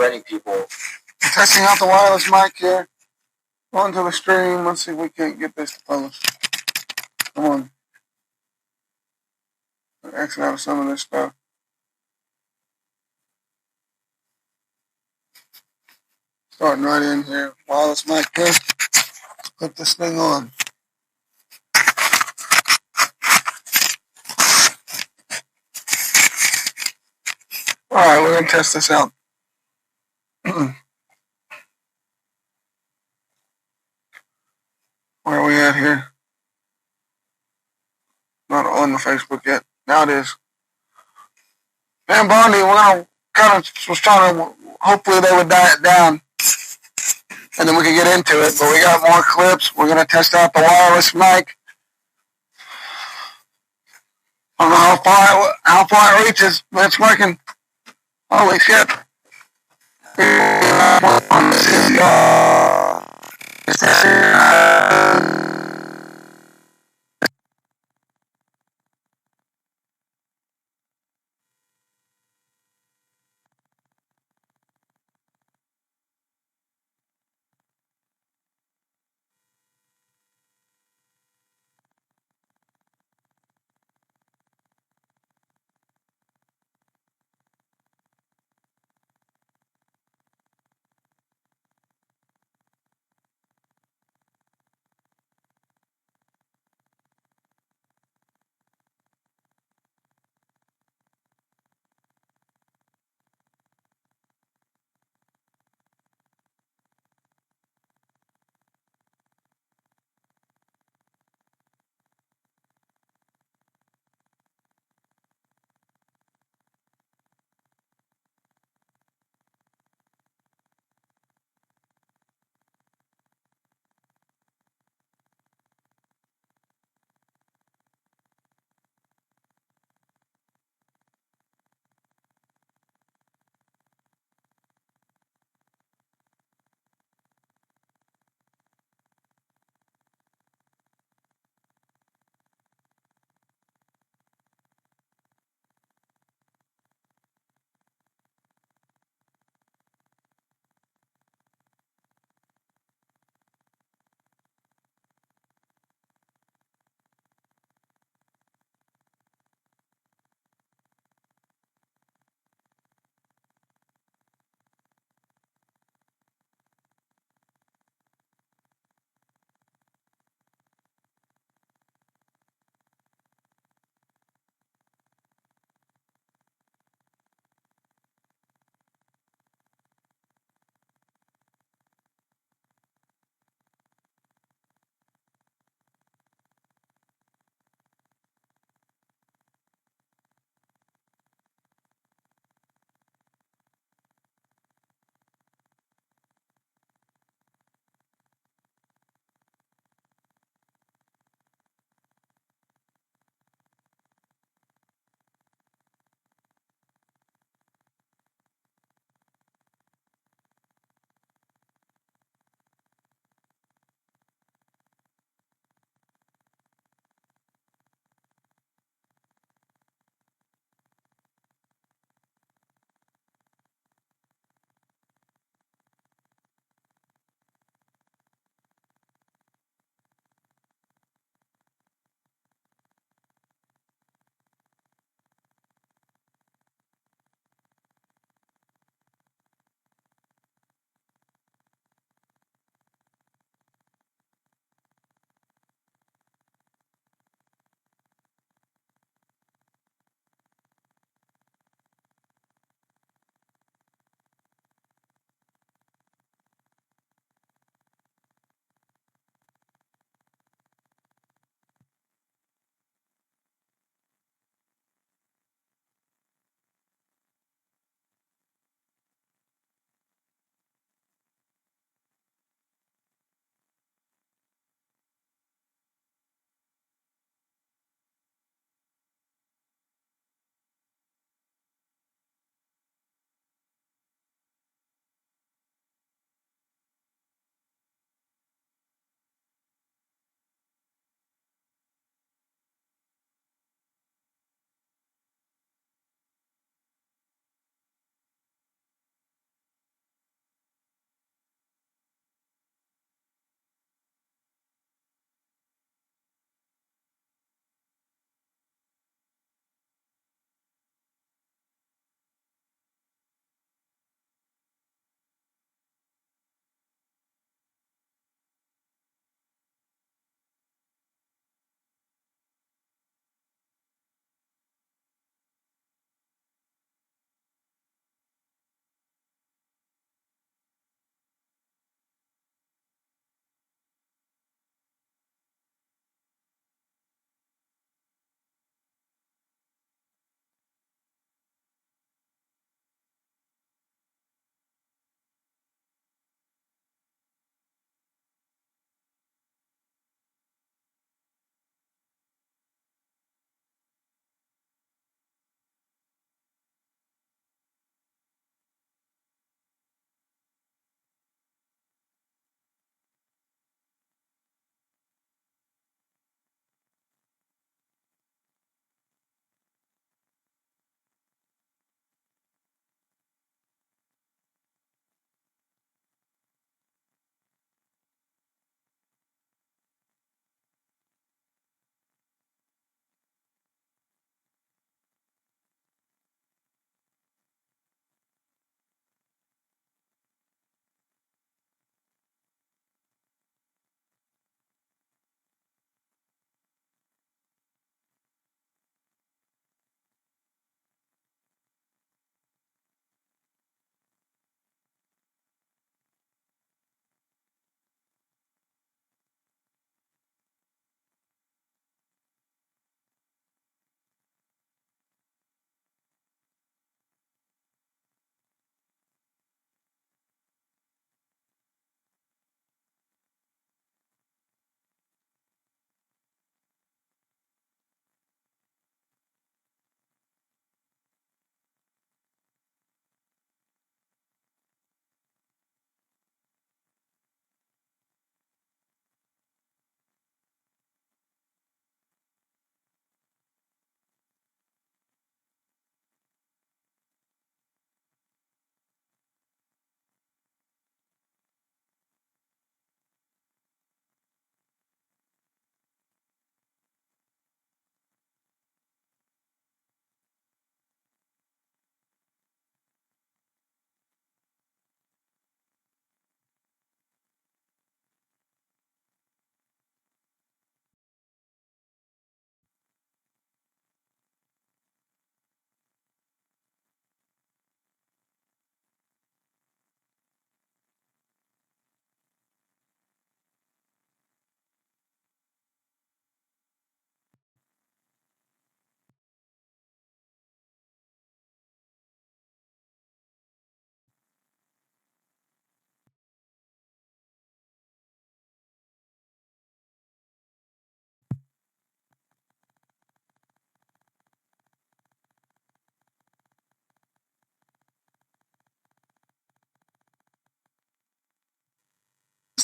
ready people. Testing out the wireless mic here. On to the stream. Let's see if we can't get this to publish. Come on. Exit out of some of this stuff. Starting right in here. Wireless mic test. Put this thing on. Alright, we're going to test this out. Where are we at here? Not on the Facebook yet. Now it is. Man, Bondi, we're going to was trying to, hopefully they would die it down. And then we can get into it. But we got more clips. We're going to test out the wireless mic. I don't know how far it reaches, but it's working. Holy shit.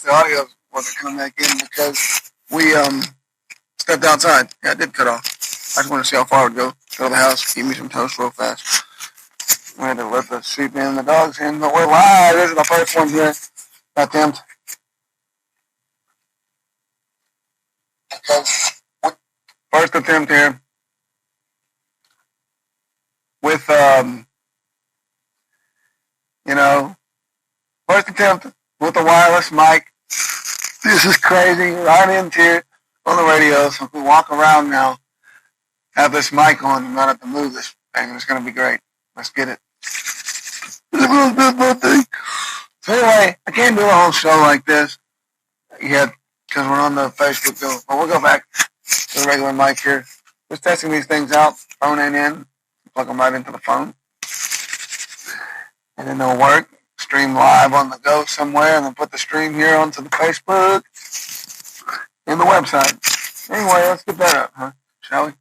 the audio wasn't going to make in because we stepped outside. Yeah, it did cut off. I just wanted to see how far it would go. Go to the house, eat me some toast real fast. We had to let the sheep in and the dogs in, but we're live. This is the first one here. Attempt. First attempt here with, first attempt with a wireless mic. This is crazy. Right into it on the radio. So if we walk around now, have this mic on and not have to move this thing. It's going to be great. Let's get it. So anyway, I can't do a whole show like this yet because we're on the Facebook go. But we'll go back to the regular mic here. Just testing these things out. Phone ain't in. Plug them right into the phone. And then they'll work. Stream live on the go somewhere and then put the stream here onto the Facebook and the website. Anyway, let's get that up, huh? Shall we?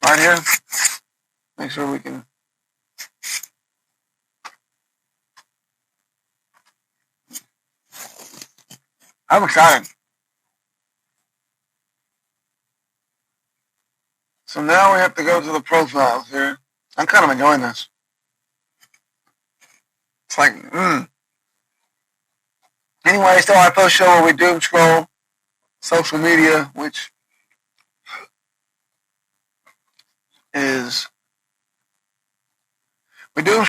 Right here. Make sure we can. I'm excited. So now we have to go to the profiles here. I'm kind of enjoying this. It's like, Anyway, still our post show where we doom scroll social media, which is we doom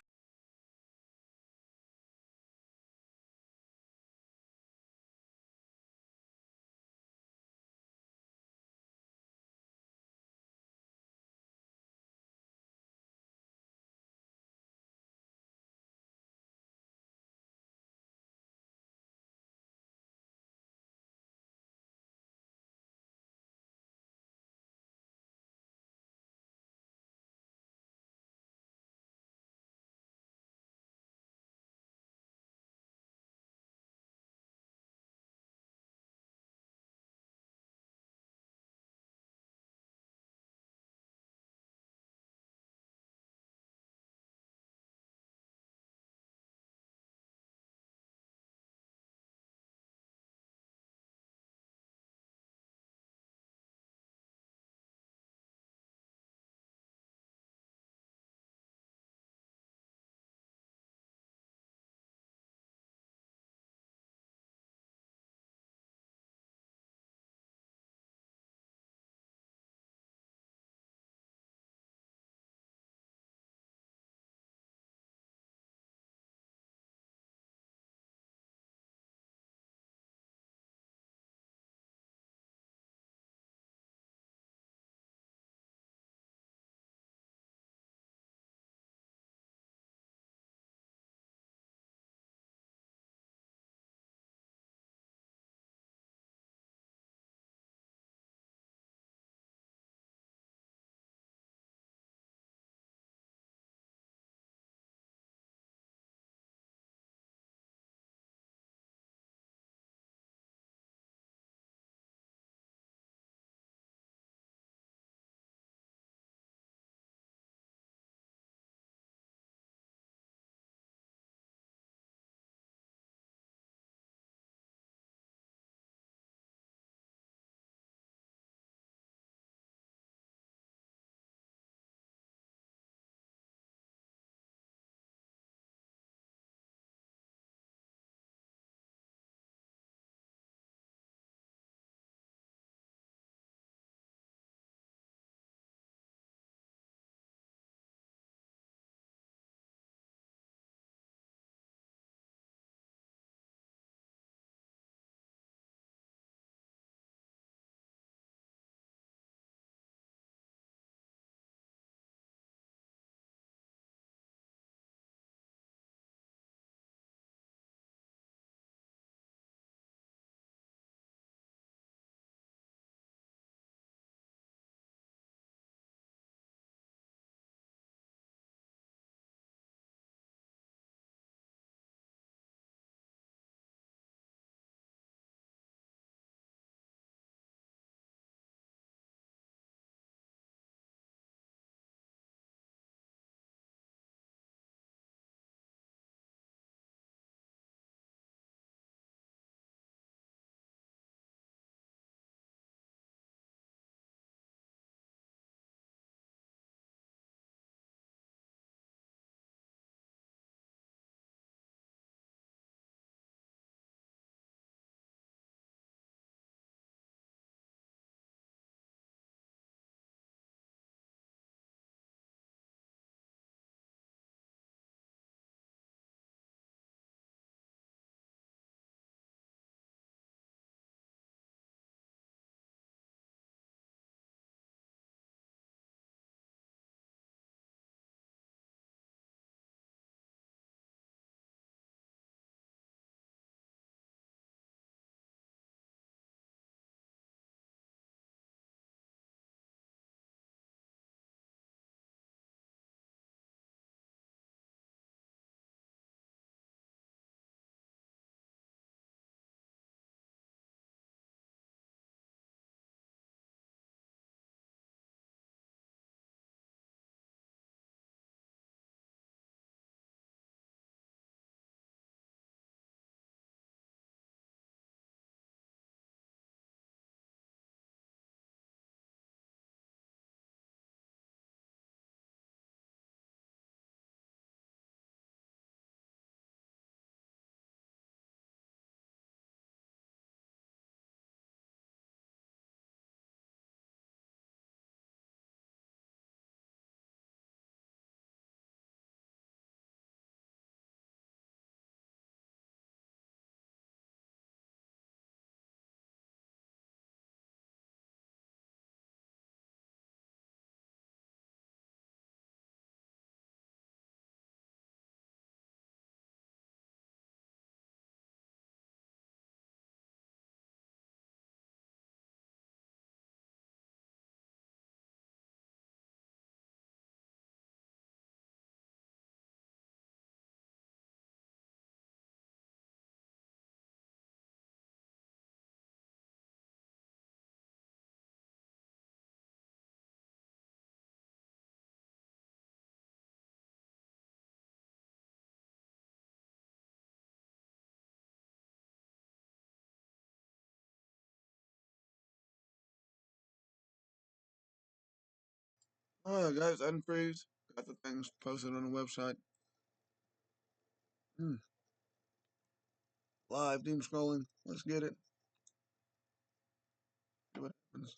Alright, guys, unfreeze. Got the things posted on the website. Live, doom scrolling. Let's get it. See what happens.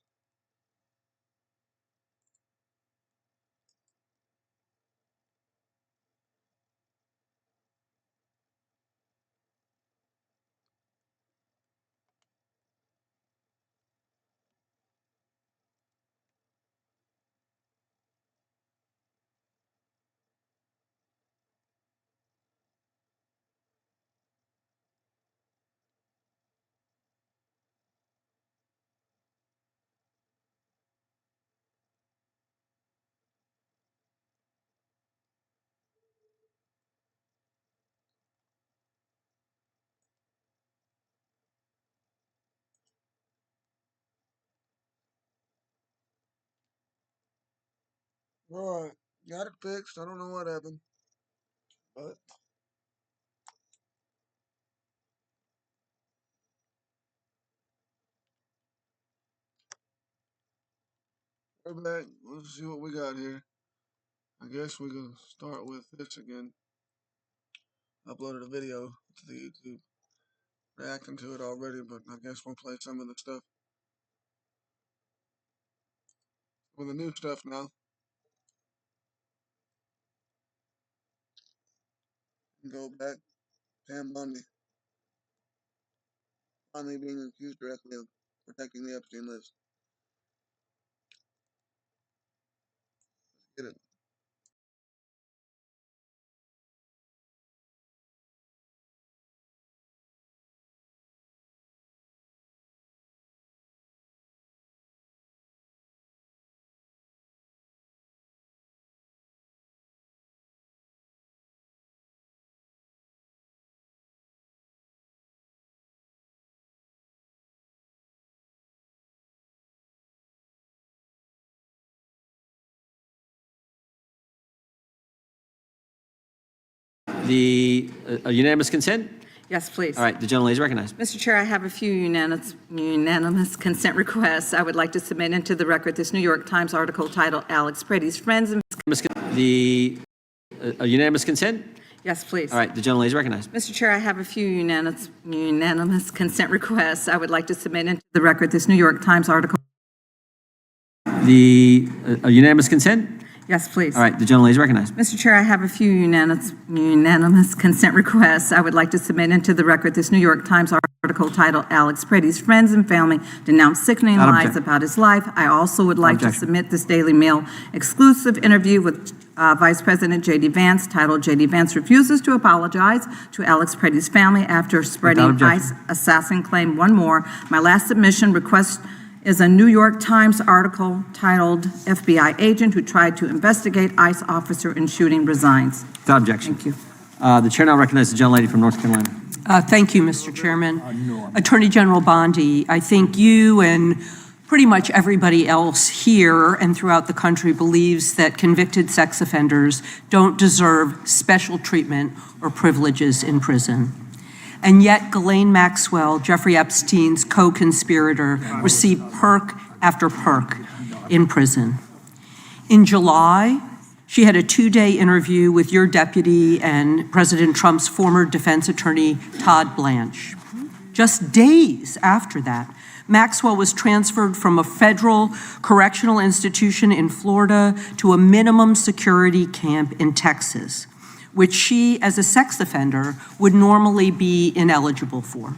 Alright, got it fixed. I don't know what happened, but we're back. Let's see what we got here. I guess we can start with this again. Uploaded a video to the YouTube reacting to it already, but I guess we'll play some of the stuff. With the new stuff now. Go back. Bondi. Finally being accused directly of protecting the Epstein list. Get it. The unanimous consent? Yes, please. All right, the gentlelady is recognized. Mr. Chair, I have a few unanimous consent requests. I would like to submit into the record this New York Times article titled Alex Pretty's Friends and... The unanimous consent? Yes, please. All right, the gentlelady is recognized. Mr. Chair, I have a few unanimous consent requests. I would like to submit into the record this New York Times article... The unanimous consent? Yes, please. All right, the gentlelady is recognized. Mr. Chair, I have a few unanimous consent requests. I would like to submit into the record this New York Times article titled Alex Pretty's Friends and Family Denounce Sickening Lies About His Life. I also would like to submit this Daily Mail exclusive interview with Vice President J.D. Vance titled J.D. Vance Refuses to Apologize to Alex Pretty's Family After Spreading ICE Assassin Claim. One more. My last submission request is a New York Times article titled FBI Agent Who Tried to Investigate ICE Officer in Shooting Resigns. Without objection. Thank you. The chair now recognizes the gentlelady from North Carolina. Thank you, Mr. Chairman. Attorney General Bondi, I think you and pretty much everybody else here and throughout the country believes that convicted sex offenders don't deserve special treatment or privileges in prison. And yet Ghislaine Maxwell, Jeffrey Epstein's co-conspirator, received perk after perk in prison. In July, she had a 2-day interview with your deputy and President Trump's former defense attorney, Todd Blanche. Just days after that, Maxwell was transferred from a federal correctional institution in Florida to a minimum security camp in Texas, which she, as a sex offender, would normally be ineligible for.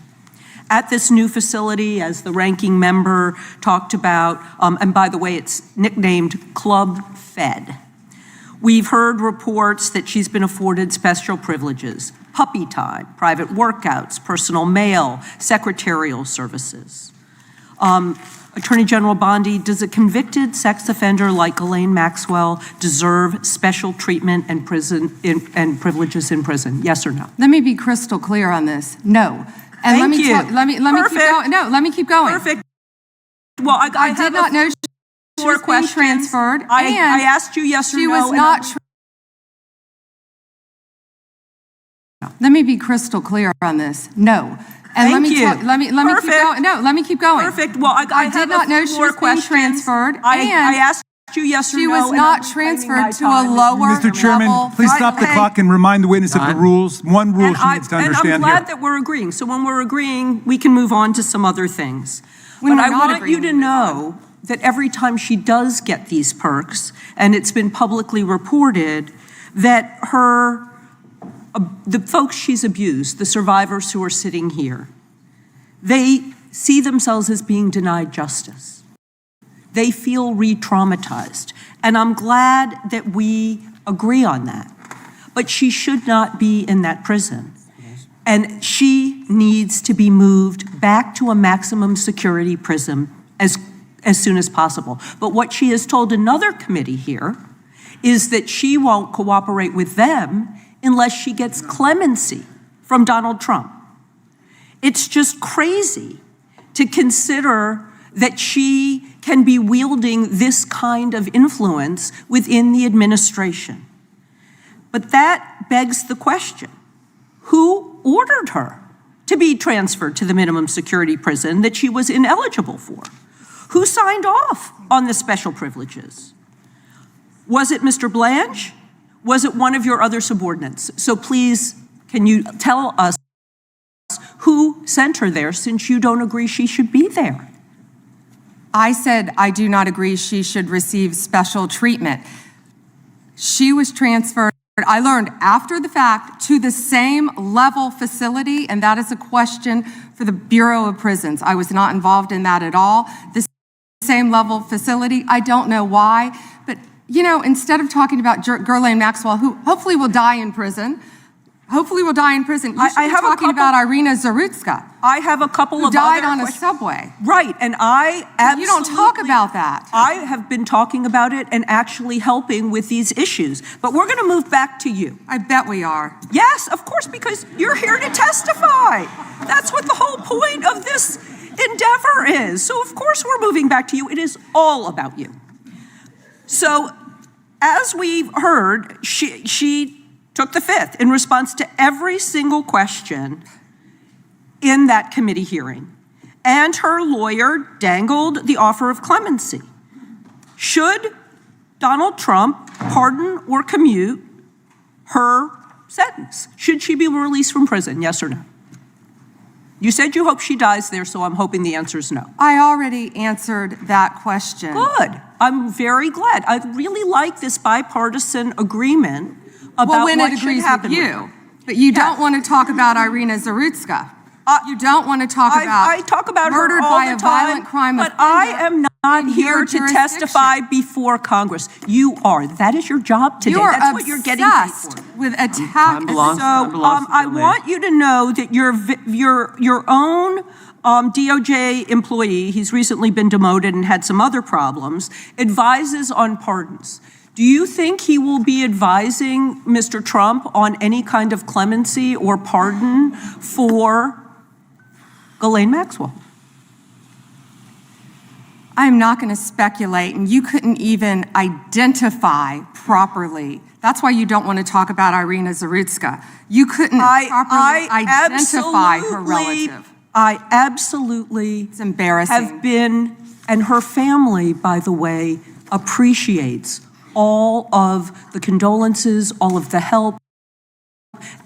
At this new facility, as the ranking member talked about, and by the way, it's nicknamed Club Fed, we've heard reports that she's been afforded special privileges, puppy time, private workouts, personal mail, secretarial services. Attorney General Bondi, does a convicted sex offender like Ghislaine Maxwell deserve special treatment and privileges in prison? Yes or no? Let me be crystal clear on this. No. And Thank you. Let me keep going. No, let me keep going. Perfect. Well, I did not know she was being transferred. I asked you yes or no. She was not. Let me be crystal clear on this. No. And Thank you. Let me keep going. No, let me keep going. Perfect. Well, I did not know she was being transferred. I asked you yes or no. She was and not I'm reclaiming my transferred to a time. lower Mr. Chairman, level please stop the Okay. clock and remind the witness of the Time. rules. One rule And she needs to I'm understand glad here. that we're agreeing. So when we're agreeing, we can move on to some other things. When But I we're not want you agreeing, to we move know that every time she does get these perks, and it's been publicly reported, that the folks she's abused, the survivors who are sitting here, they see themselves as being denied justice. They feel re-traumatized. And I'm glad that we agree on that. But she should not be in that prison. And she needs to be moved back to a maximum security prison as soon as possible. But what she has told another committee here is that she won't cooperate with them unless she gets clemency from Donald Trump. It's just crazy to consider that she can be wielding this kind of influence within the administration. But that begs the question, who ordered her to be transferred to the minimum security prison that she was ineligible for? Who signed off on the special privileges? Was it Mr. Blanche? Was it one of your other subordinates? So please, can you tell us who sent her there, since you don't agree she should be there? I said I do not agree she should receive special treatment. She was transferred, I learned after the fact, to the same level facility, and that is a question for the Bureau of Prisons. I was not involved in that at all. The same level facility, I don't know why, but you know, instead of talking about Ghislaine Maxwell, who hopefully will die in prison, you should be talking about Irina Zarutska, I have a couple who of died other on a questions. subway. Right, and I absolutely... You don't talk about that. I have been talking about it and actually helping with these issues. But we're going to move back to you. I bet we are. Yes, of course, because you're here to testify. That's what the whole point of this endeavor is. So of course we're moving back to you. It is all about you. So as we've heard, she took the fifth in response to every single question in that committee hearing. And her lawyer dangled the offer of clemency. Should Donald Trump pardon or commute her sentence? Should she be released from prison, yes or no? You said you hope she dies there, so I'm hoping the answer is no. I already answered that question. Good. I'm very glad. I really like this bipartisan agreement about Well, when what it should agrees happen with with you, her. but you Yes. don't want to talk about Irina Zarutska. You don't want to talk about I talk about her murdered all by the a time, violent crime but offender I am not in here your to jurisdiction. testify before Congress. You are. That is your job today. You are That's what you're getting paid for. obsessed with attack. Time belongs- So Time belongs to the I young lady. want you to know that your own DOJ employee, he's recently been demoted and had some other problems, advises on pardons. Do you think he will be advising Mr. Trump on any kind of clemency or pardon for Ghislaine Maxwell? I'm not going to speculate, and you couldn't even identify properly. That's why you don't want to talk about Irina Zarutska. You couldn't properly identify her relative. I absolutely It's embarrassing. have been, and her family, by the way, appreciates all of the condolences, all of the help,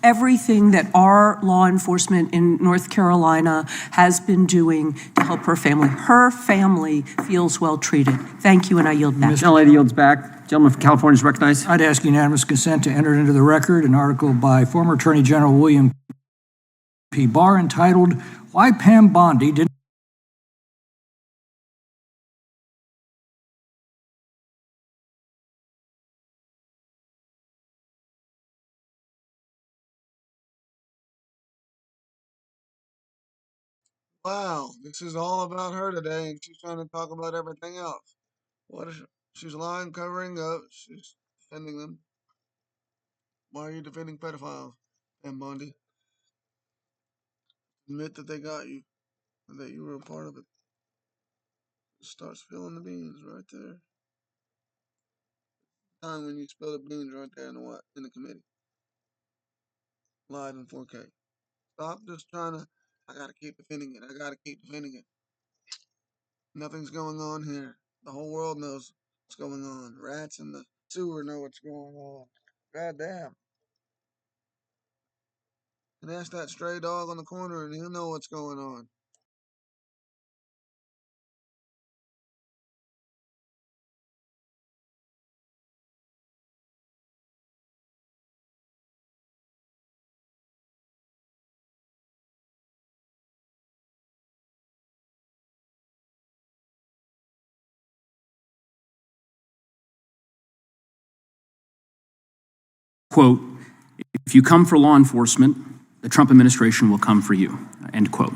everything that our law enforcement in North Carolina has been doing to help her family. Her family feels well treated. Thank you, and I yield back. Gentlelady yields back. Gentleman from California is recognized. I'd ask unanimous consent to enter into the record an article by former Attorney General William P. Barr entitled, "Why Pam Bondi Didn't Wow, this is all about her today, and she's trying to talk about everything else. What is she's lying, covering up, she's defending them. Why are you defending pedophiles, and Bondi? Admit that they got you, and that you were a part of it. Starts spilling the beans right there. Time when you spill the beans right there in the committee. Live in 4K. Stop just trying to, I gotta keep defending it. I gotta keep defending it. Nothing's going on here. The whole world knows what's going on. Rats in the sewer know what's going on. God damn. And ask that stray dog on the corner and he'll know what's going on. Quote, if you come for law enforcement, the Trump administration will come for you, end quote.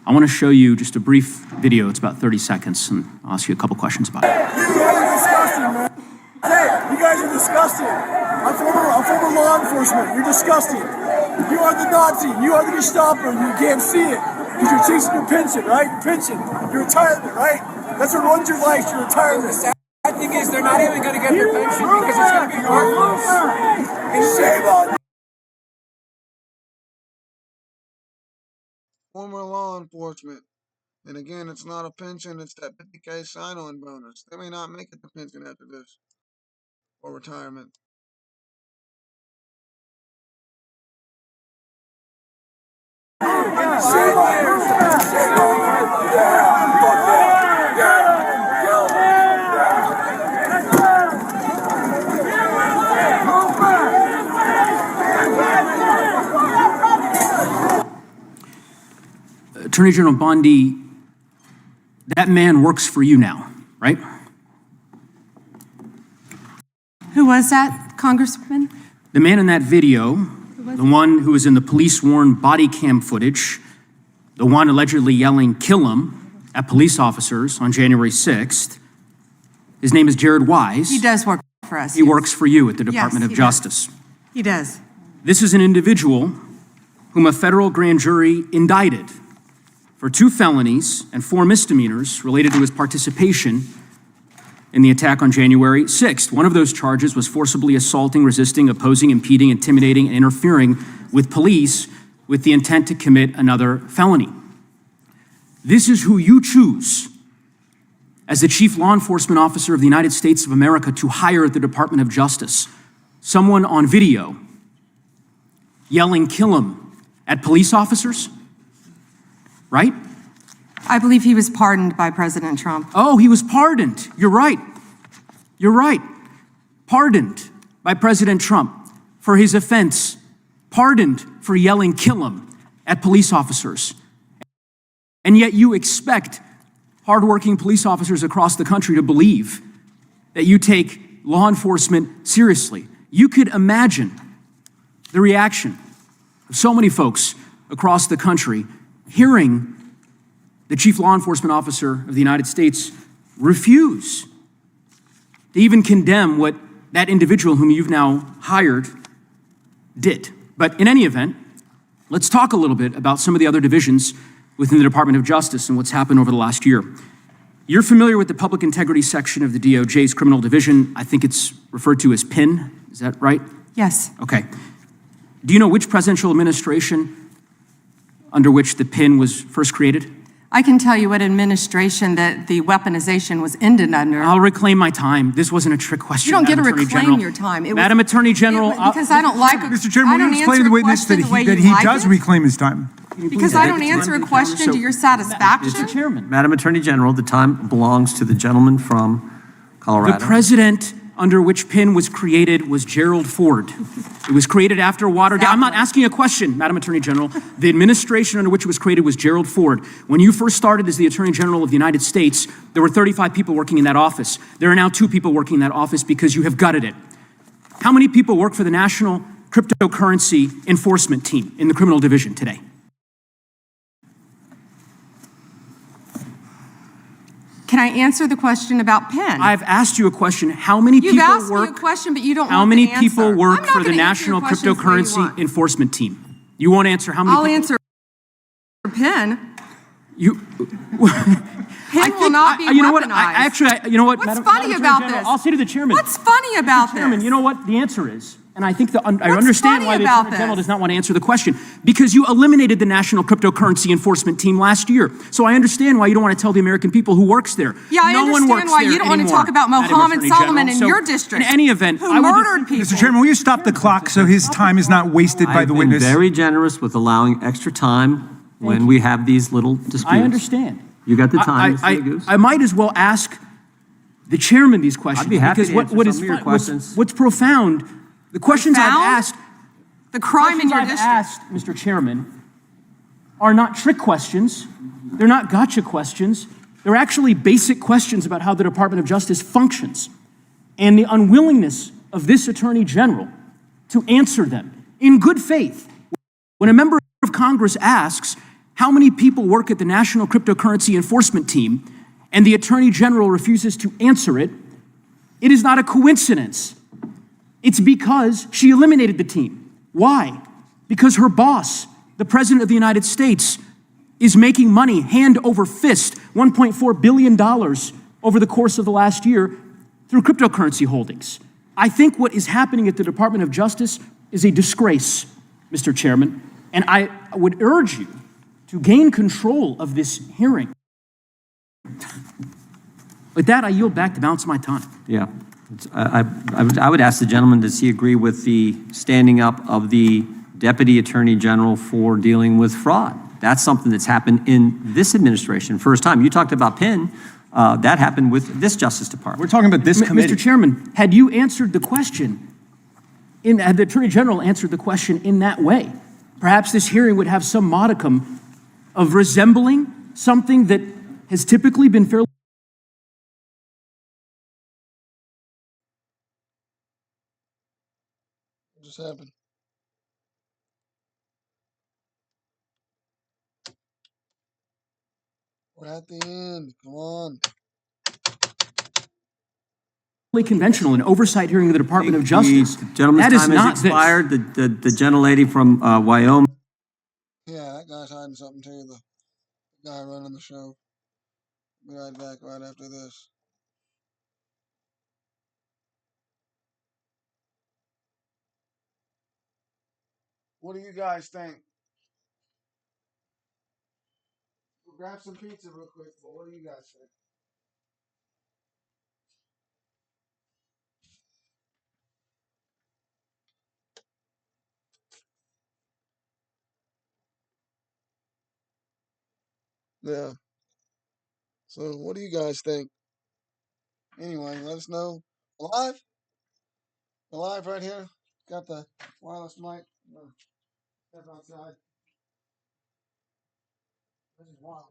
I want to show you just a brief video. It's about 30 seconds, and I'll ask you a couple questions about it. You guys are disgusting, man. Hey, you guys are disgusting. I'm former law enforcement. You're disgusting. You are the Nazi. You are the Gestapo. You can't see it because you're chasing your pension, right? Pension. Your retirement, right? That's what runs your life, your retirement. The thing is, they're not even going to get their pension because it's going to be worthless. And shame on you. Former law enforcement. And again, it's not a pension, it's that 50K sign-on bonus. They may not make it to pension after this. Or retirement. Shame on you. Shame on you. Yeah. Fuck that. Yeah. Attorney General Bondi, that man works for you now, right? Who was that, Congressman? The man in that video, the one who was in the police-worn body cam footage, the one allegedly yelling, "Kill him," at police officers on January 6th, his name is Jared Wise. He does work for us. He works for you at the Department of he Justice. does. He does. This is an individual whom a federal grand jury indicted for 2 felonies and 4 misdemeanors related to his participation in the attack on January 6th. One of those charges was forcibly assaulting, resisting, opposing, impeding, intimidating, and interfering with police with the intent to commit another felony. This is who you choose as the Chief Law Enforcement Officer of the United States of America to hire at the Department of Justice. Someone on video yelling, "Kill him," at police officers? Right? I believe he was pardoned by President Trump. Oh, he was pardoned. You're right. You're right. Pardoned by President Trump for his offense. Pardoned for yelling, "Kill him," at police officers. And yet you expect hardworking police officers across the country to believe that you take law enforcement seriously. You could imagine the reaction of so many folks across the country hearing the Chief Law Enforcement Officer of the United States refuse to even condemn what that individual whom you've now hired did. But in any event, let's talk a little bit about some of the other divisions within the Department of Justice and what's happened over the last year. You're familiar with the Public Integrity section of the DOJ's Criminal Division. I think it's referred to as PIN. Is that right? Yes. Okay. Do you know which presidential administration under which the PIN was first created? I can tell you what administration that the weaponization was ended under. I'll reclaim my time. This wasn't a trick question. You don't get to Madam Attorney reclaim General. your time. Madam Attorney General. Because I don't like it. Mr. Chairman, I will don't you explain answer to the a witness that question the way he you like does it? reclaim his time? Because I don't answer a question to your satisfaction. Mr. Chairman. Madam Attorney General, the time belongs to the gentleman from Colorado. The president under which PIN was created was Gerald Ford. It was created after Watergate. I'm not asking a question, Madam Attorney General. The administration under which it was created was Gerald Ford. When you first started as the Attorney General of the United States, there were 35 people working in that office. There are now 2 people working in that office because you have gutted it. How many people work for the National Cryptocurrency Enforcement Team in the Criminal Division today? Can I answer the question about PIN? I've asked you a question. How many You've people asked work? me a question, but you don't How want many the answer. people work I'm not for the gonna answer your National questions the way you Cryptocurrency want. Enforcement Team? You won't answer how many I'll people? answer PIN. You. PIN will not be You know what? weaponized. You know what? What's Madam funny Attorney about General, this? I'll say to the chairman. What's funny about Chairman, this? you know what the answer is? And I think I What's understand funny why the about Attorney General this? does not want to answer the question, because you eliminated the National Cryptocurrency Enforcement Team last year. So I understand why you don't want to tell the American people who works there. Yeah, I No one understand works why there you don't want to anymore, talk about Madam Mohammed Attorney Solomon General. in So, your district. in any event, who I would murdered people. Mr. Chairman, will you stop the clock so his time is not wasted by I've the been witness? very generous with allowing extra time when you. we have these little disputes. I understand. You got the time, Mr. Magoo. I might as well ask the chairman these questions. I'd be happy because to answer what some is of your fun- questions. What's profound, the questions I've Profound? asked, The crime in questions your I've district. asked, Mr. Chairman, are not trick questions. They're not gotcha questions. They're actually basic questions about how the Department of Justice functions and the unwillingness of this Attorney General to answer them in good faith. When a member of Congress asks how many people work at the National Cryptocurrency Enforcement Team and the Attorney General refuses to answer it, it is not a coincidence. It's because she eliminated the team. Why? Because her boss, the President of the United States, is making money hand over fist, $1.4 billion over the course of the last year through cryptocurrency holdings. I think what is happening at the Department of Justice is a disgrace, Mr. Chairman, and I would urge you to gain control of this hearing. With that, I yield back the balance of my time. Yeah. I would ask the gentleman, does he agree with the standing up of the Deputy Attorney General for dealing with fraud? That's something that's happened in this administration. First time. You talked about Penn. That happened with this Justice Department. We're talking about this committee. Mr. Chairman, had you answered the question, had the Attorney General answered the question in that way, perhaps this hearing would have some modicum of resembling something that has typically been fairly. What just happened? We're at the end. Come on. Conventional, an oversight hearing of the Department of Justice. The gentleman's That is time not has this. expired. The gentlelady from Wyoming. Yeah, that guy's hiding something too. The guy running the show. Be right back right after this. What do you guys think? We'll grab some pizza real quick. But what do you guys think? Yeah. So what do you guys think? Anyway, let us know. Live? We're live right here. Got the wireless mic. Step outside. This is wild.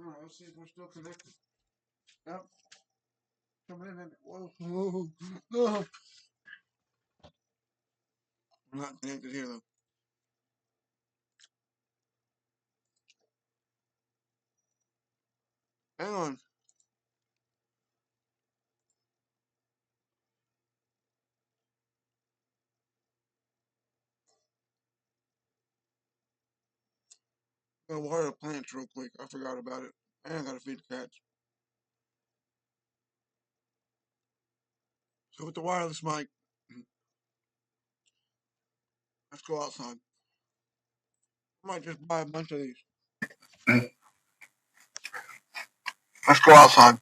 Alright, let's see if we're still connected. Yep. Coming in. Whoa. Whoa. Whoa. We're not connected here though. Hang on. Gotta water the plants real quick. I forgot about it. And I gotta feed the cats. So with the wireless mic, let's go outside. I might just buy a bunch of these. Let's go outside.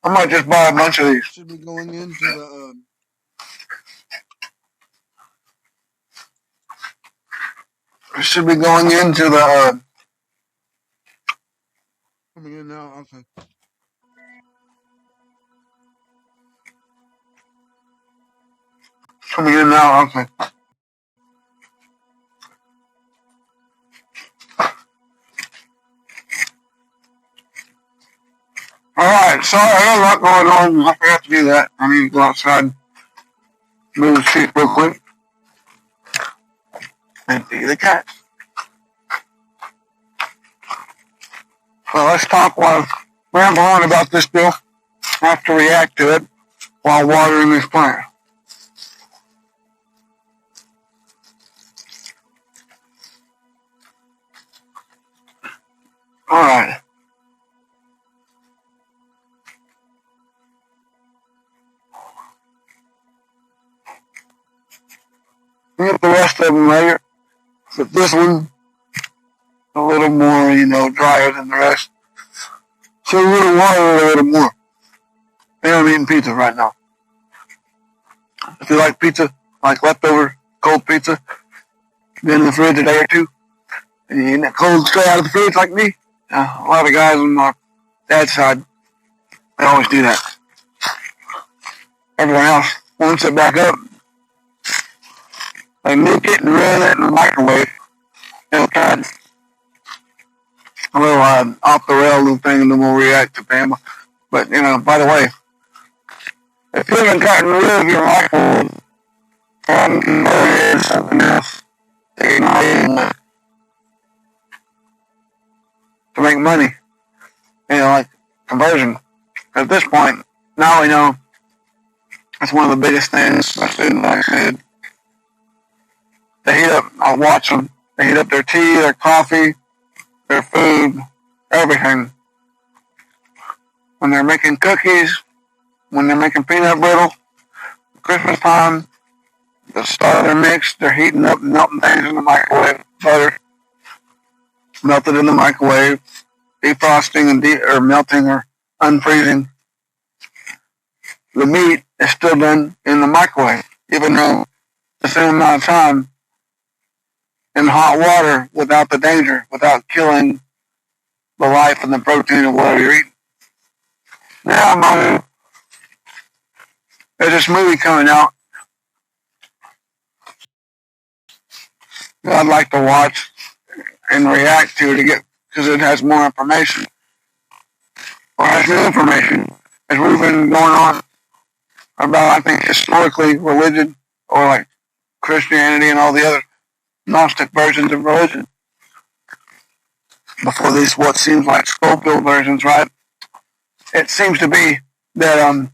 I might just buy a bunch of these. Should be going into the. It should be going into the. Coming in now. Okay. Coming in now. Okay. Alright, sorry, I got a lot going on. I forgot to do that. I need to go outside, move the sheet real quick, and feed the cats. So let's talk while ramble on about this bill. I have to react to it while watering this plant. Alright. Get the rest of them later. But this one, a little more, drier than the rest. So a little water, a little more. And I'm eating pizza right now. If you like pizza, like leftover cold pizza, been in the fridge a day or two, and you eating it cold straight out of the fridge like me, a lot of guys on my dad's side, they always do that. Everyone else warms it back up. They nuke it and run it in the microwave. Kind of a little off the rail little thing, and then we'll react to Bama. But by the way, if you haven't gotten rid of your microwave and converted it into something else, they're not even to make money. Like conversion. At this point, now we know that's one of the biggest things, especially in the vaccinated. They heat up, I'll watch them, they heat up their tea, their coffee, their food, everything. When they're making cookies, when they're making peanut brittle, Christmas time, the start of their mix, they're heating up, melting things in the microwave, butter, melted in the microwave, defrosting or melting or unfreezing. The meat is still done in the microwave, even though the same amount of time in hot water without the danger, without killing the life and the protein of whatever you're eating. Now, there's this movie coming out that I'd like to watch and react to because it has more information. Or has new information. As we've been going on about, I think, historically religion, or like Christianity and all the other Gnostic versions of religion. Before these, what seems like Schofield versions, right? It seems to be that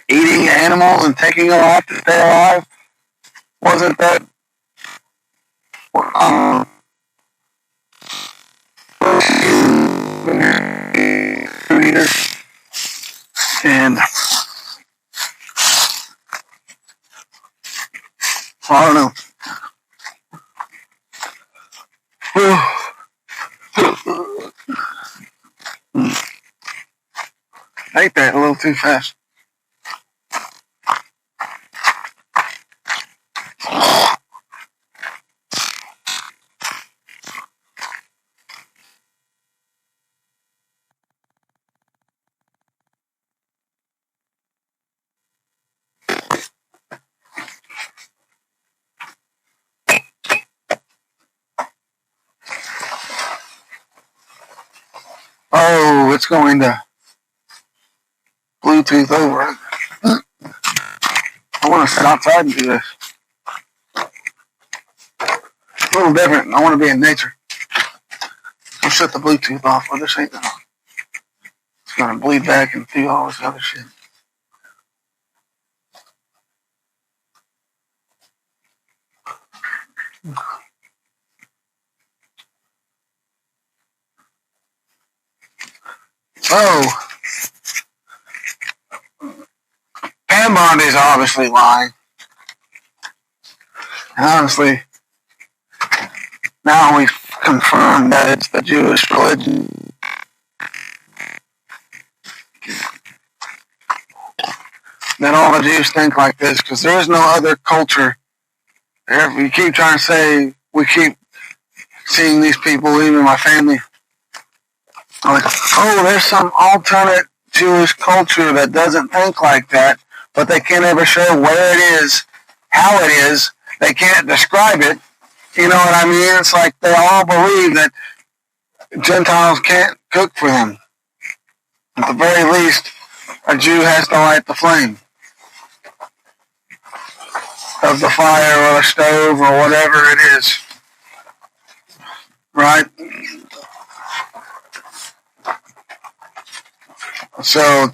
eating animals and taking a life to stay alive wasn't that and so I don't know. I ate that a little too fast. it's going to Bluetooth over it. I want to sit outside and do this. It's a little different. I want to be in nature. I'll shut the Bluetooth off, or this ain't gonna. It's gonna bleed back and do all this other shit. So, Pam Bondi's obviously lying. And honestly, now we've confirmed that it's the Jewish religion. That all the Jews think like this, because there is no other culture. We keep trying to say, we keep seeing these people, even my family, like, oh, there's some alternate Jewish culture that doesn't think like that, but they can't ever show where it is, how it is. They can't describe it. You know what I mean? It's like they all believe that Gentiles can't cook for them. At the very least, a Jew has to light the flame of the fire or a stove or whatever it is. Right? So,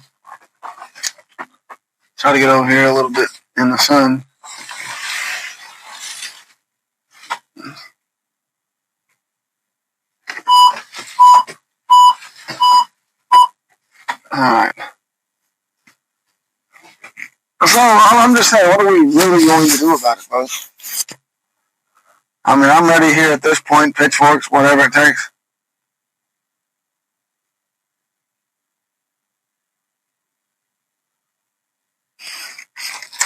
try to get over here a little bit in the sun. Alright. So, I'm just saying, what are we really going to do about it, folks? I mean, I'm ready here at this point, pitchforks, whatever it takes.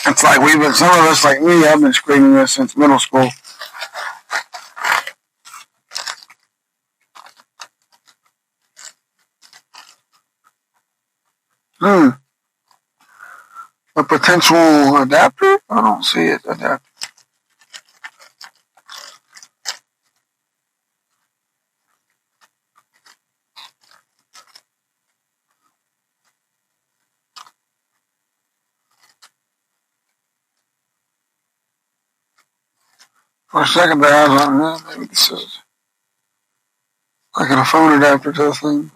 It's like some of us, like me, I've been screaming this since middle school. A potential adapter? I don't see it. Adapter. For a second there, I was like, maybe this is like a phone adapter to the thing.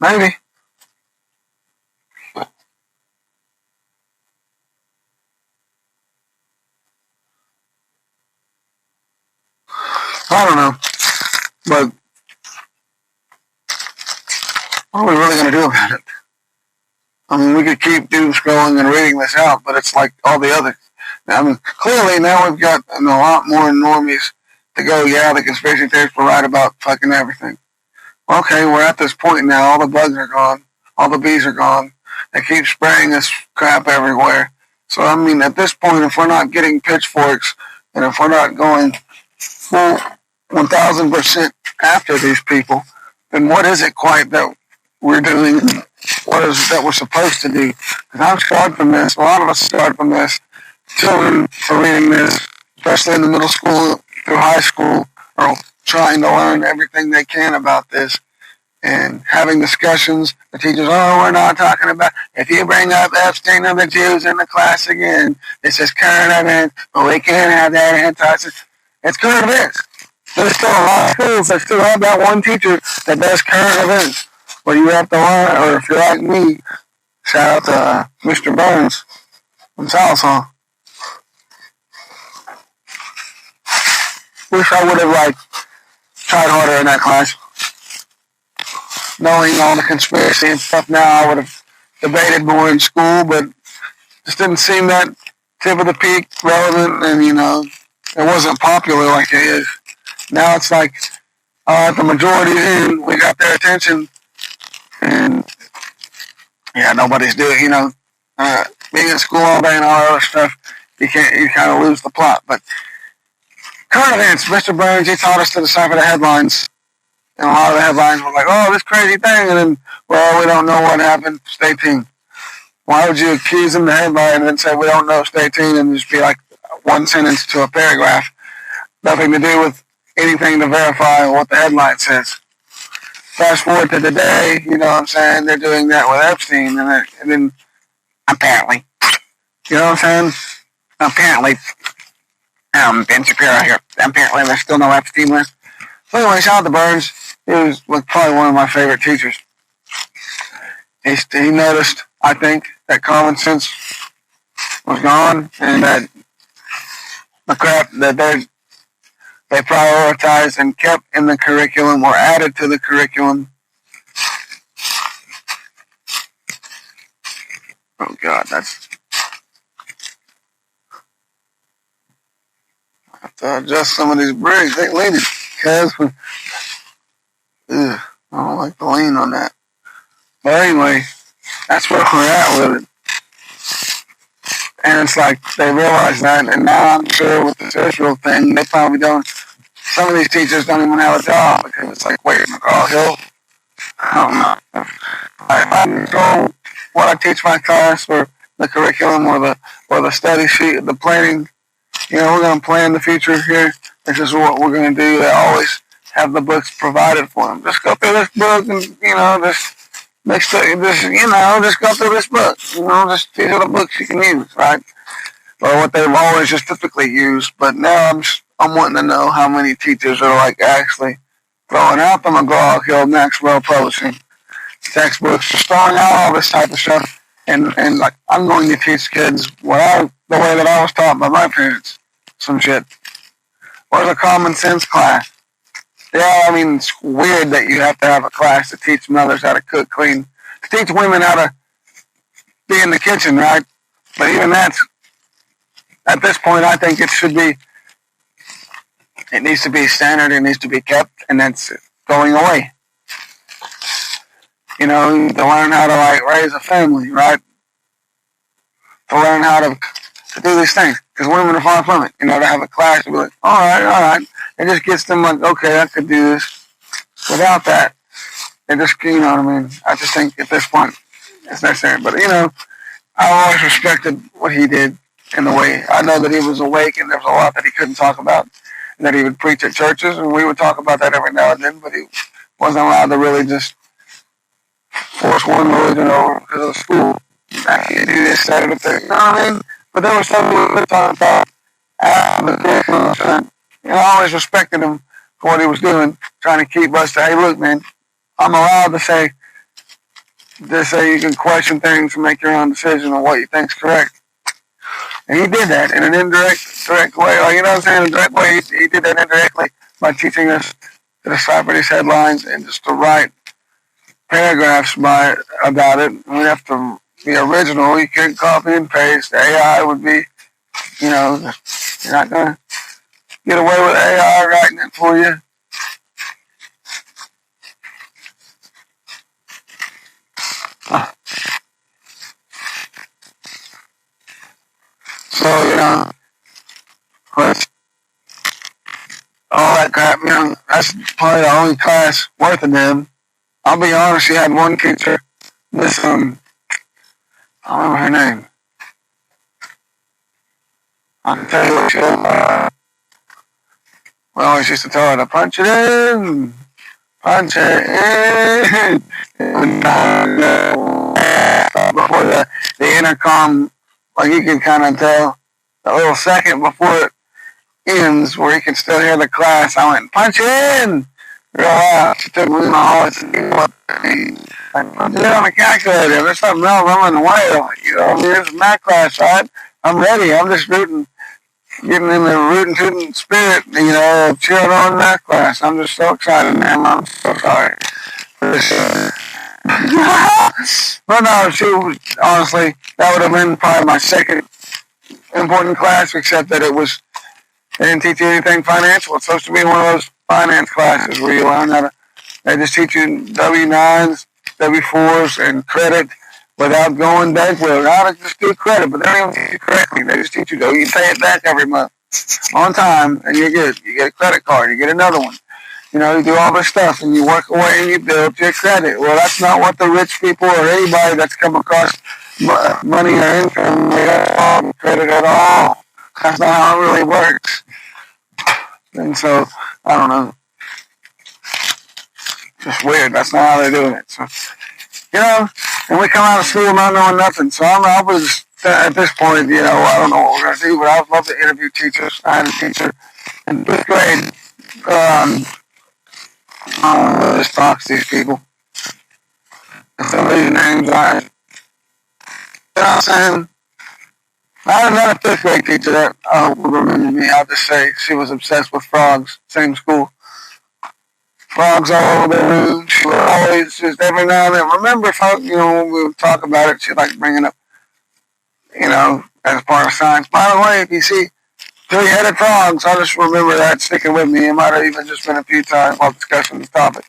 Maybe. I don't know. But what are we really going to do about it? I mean, we could keep doom scrolling and reading this out, but it's like all the others. I mean, clearly now we've got a lot more normies to go, yeah, the conspiracy theorists were right about fucking everything. Okay, we're at this point now. All the bugs are gone. All the bees are gone. They keep spraying this crap everywhere. So, I mean, at this point, if we're not getting pitchforks and if we're not going full 1,000% after these people, then what is it quite that we're doing? What is it that we're supposed to do? Because I'm scarred from this. A lot of us scarred from this. Children are reading this, especially in the middle school through high school, are trying to learn everything they can about this and having discussions. The teachers, oh, we're not talking about, if you bring up Epstein and the Jews in the class again, this is current events, but we can't have that anti-Semitism. It's current events. There's still a lot of schools that still have that one teacher that does current events. Where you have to learn, or if you're like me, shout out to Mr. Burns from Salsa. Wish I would have tried harder in that class. Knowing all the conspiracy and stuff now, I would have debated more in school, but just didn't seem that tip of the peak relevant, and it wasn't popular like it is. Now it's like the majority's in, we got their attention, and yeah, nobody's doing, being in school all day and all that other stuff, you kind of lose the plot. But current events, Mr. Burns, he taught us to decipher the headlines. And a lot of the headlines were like, oh, this crazy thing. And then, well, we don't know what happened. Stay tuned. Why would you accuse them of the headline and then say, we don't know, stay tuned, and just be like one sentence to a paragraph? Nothing to do with anything to verify what the headline says. fast forward to today, you know what I'm saying? They're doing that with Epstein, and then apparently, you know what I'm saying? Apparently, Ben Shapiro here. Apparently, there's still no Epstein list. So anyway, shout out to Burns. He was probably one of my favorite teachers. He noticed, I think, that common sense was gone, and that the crap that they prioritized and kept in the curriculum or added to the curriculum. Oh God, that's. I have to adjust some of these brakes. They lean it, cuz. I don't like the lean on that. But anyway, that's where we're at with it. And it's like they realize that, and now I'm sure with the social thing, they probably don't. Some of these teachers don't even have a job because it's like, wait, McGraw-Hill? I don't know. I control what I teach my class or the curriculum or the study sheet, the planning. You know, we're going to plan the future here. This is what we're going to do. They always have the books provided for them. Just go through this book and, you know, just go through this book. You know, just these are the books you can use, right? Or what they've always just typically used. But now I'm wanting to know how many teachers are like actually throwing out the McGraw-Hill Maxwell Publishing textbooks, just throwing out all this type of stuff. And like, I'm going to teach kids the way that I was taught by my parents. Some shit. Where's a common sense class? Yeah, I mean, it's weird that you have to have a class to teach mothers how to cook, clean, to teach women how to be in the kitchen, right? But even that's, at this point, I think it needs to be standard, it needs to be kept, and that's going away. You know, to learn how to, like, raise a family, right? To learn how to do these things. Because women are far from it. You know, to have a class to be like, all right. It just gets them like, okay, I could do this. Without that, it just, you know what I mean? I just think at this point, it's necessary. But, you know, I always respected what he did in the way. I know that he was awake and there was a lot that he couldn't talk about. And that he would preach at churches, and we would talk about that every now and then, but he wasn't allowed to really just force one religion over because of school. You do this, that, and thing. You know what I mean? But there was something we could talk about the curriculum. You know, I always respected him for what he was doing, trying to keep us to, hey, look, man, I'm allowed to say you can question things and make your own decision on what you think's correct. And he did that in an direct way. Like, you know what I'm saying? In a direct way, he did that indirectly by teaching us to decipher these headlines and just to write paragraphs about it. We have to be original. You can't copy and paste. AI would be, you know, you're not going to get away with AI writing it for you. So, you know, all that crap, you know, that's probably the only class worth of them. I'll be honest, she had one teacher, this, I don't remember her name. I can tell you what she looked like. We always used to tell her to punch it in. Punch it in. Before the intercom, like you can kind of tell a little second before it ends where you can still hear the class. I went, punch it in! Real loud. She took me in my office and punch it on the calculator. There's something else. I'm in the way. You know, this is math class, right? I'm ready. I'm just getting in the rootin' tootin' spirit, you know, of cheering on math class. I'm just so excited, man. I'm so sorry. But no, she was, honestly, that would have been probably my second important class, except that they didn't teach you anything financial. It's supposed to be one of those finance classes where you learn how to, they just teach you W-9s, W-4s, and credit without going bankroll. How to just do credit, but they don't even teach you correctly. They just teach you, you pay it back every month on time, and you're good. You get a credit card, you get another one. You know, you do all this stuff, and you work away and you build your credit. Well, that's not what the rich people or anybody that's come across money or income, they got credit at all. That's not how it really works. And so, I don't know. just weird. That's not how they're doing it. So, and we come out of school not knowing nothing. So I was, at this point, I don't know what we're going to do, but I would love to interview teachers. I had a teacher in 5th grade, just talks to these people. And some of these names are, I'm saying? I had another 5th grade teacher that would remember me. I'll just say she was obsessed with frogs. Same school. Frogs all over the room. She would always just every now and then. Remember, when we would talk about it, she'd like bringing up, as part of science. By the way, if you see 3-headed frogs, I just remember that sticking with me. It might have even just been a few times while discussing this topic.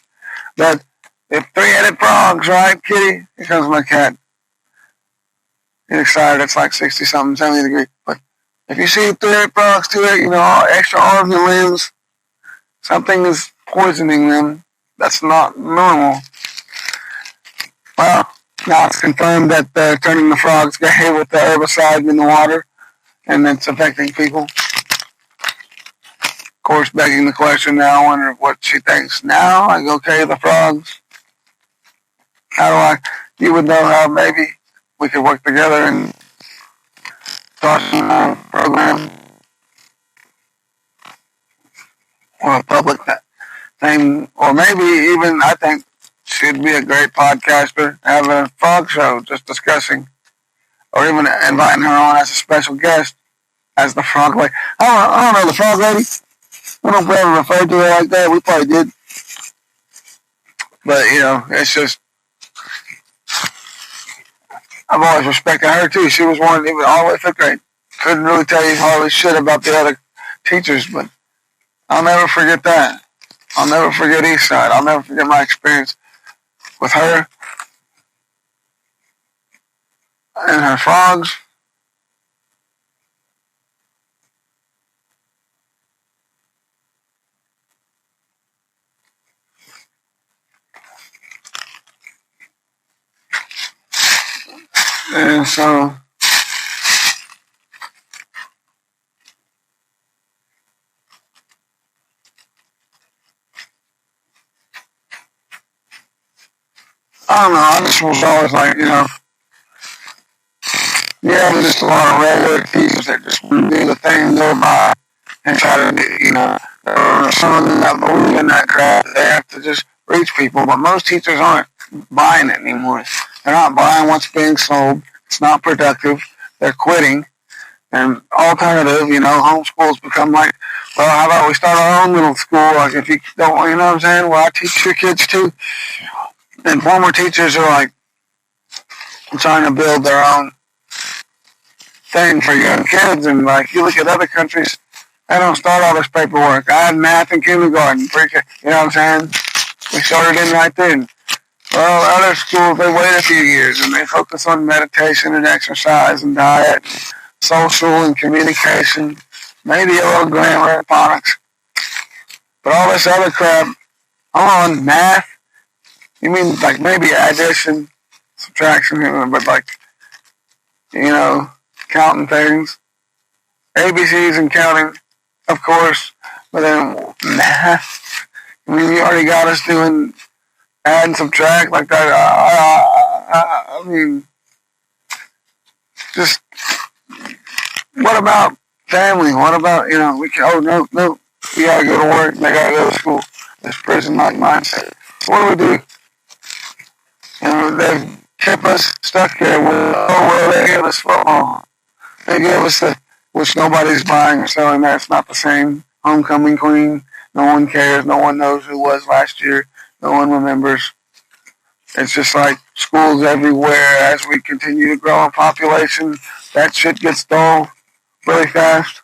But if 3-headed frogs, right, kitty? Here comes my cat. Get excited. It's like 60-something, 70 degrees. But if you see 3-headed frogs, extra arms and limbs, something is poisoning them. That's not normal. Well, now it's confirmed that they're turning the frogs gay with the herbicide in the water, and it's affecting people. Of course, begging the question now, I wonder what she thinks now. Like, okay, the frogs. You would know how maybe we could work together and start a program or a public thing, or maybe even, I think, she'd be a great podcaster, have a frog show just discussing, or even inviting her on as a special guest, as the frog lady. I don't know, the frog lady. I don't ever refer to her like that. We probably did. But, it's just, I've always respected her too. She was one, even all the way 5th grade. Couldn't really tell you hardly shit about the other teachers, but I'll never forget that. I'll never forget Eastside. I'll never forget my experience with her and her frogs. And so, I don't know, I just was always like, there's just a lot of regular teachers that just want to do the thing nearby and try to, some of them that believe in that crap, they have to just reach people, but most teachers aren't buying it anymore. They're not buying what's being sold. It's not productive. They're quitting. And alternative, homeschools become like, well, how about we start our own little school? Like, if you don't, you know what I'm saying? Well, I teach your kids too. And former teachers are like trying to build their own thing for young kids. And like, you look at other countries, they don't start all this paperwork. I had math in kindergarten. You know what I'm saying? We started in right then. Well, other schools, they wait a few years and they focus on meditation and exercise and diet, social and communication, maybe a little grammar and phonics. But all this other crap, on math, you mean like maybe addition, subtraction, but like, counting things, ABCs and counting, of course, but then math, you already got us doing add and subtract like that. I mean, just what about family? What about we can? Oh no, we gotta go to work. They gotta go to school. This prison-like mindset. So what do we do? They've kept us stuck here. They gave us football. They gave us which nobody's buying or selling. That's not the same homecoming queen. No one cares. No one knows who was last year. No one remembers. It's just like schools everywhere. As we continue to grow in population, that shit gets dull really fast.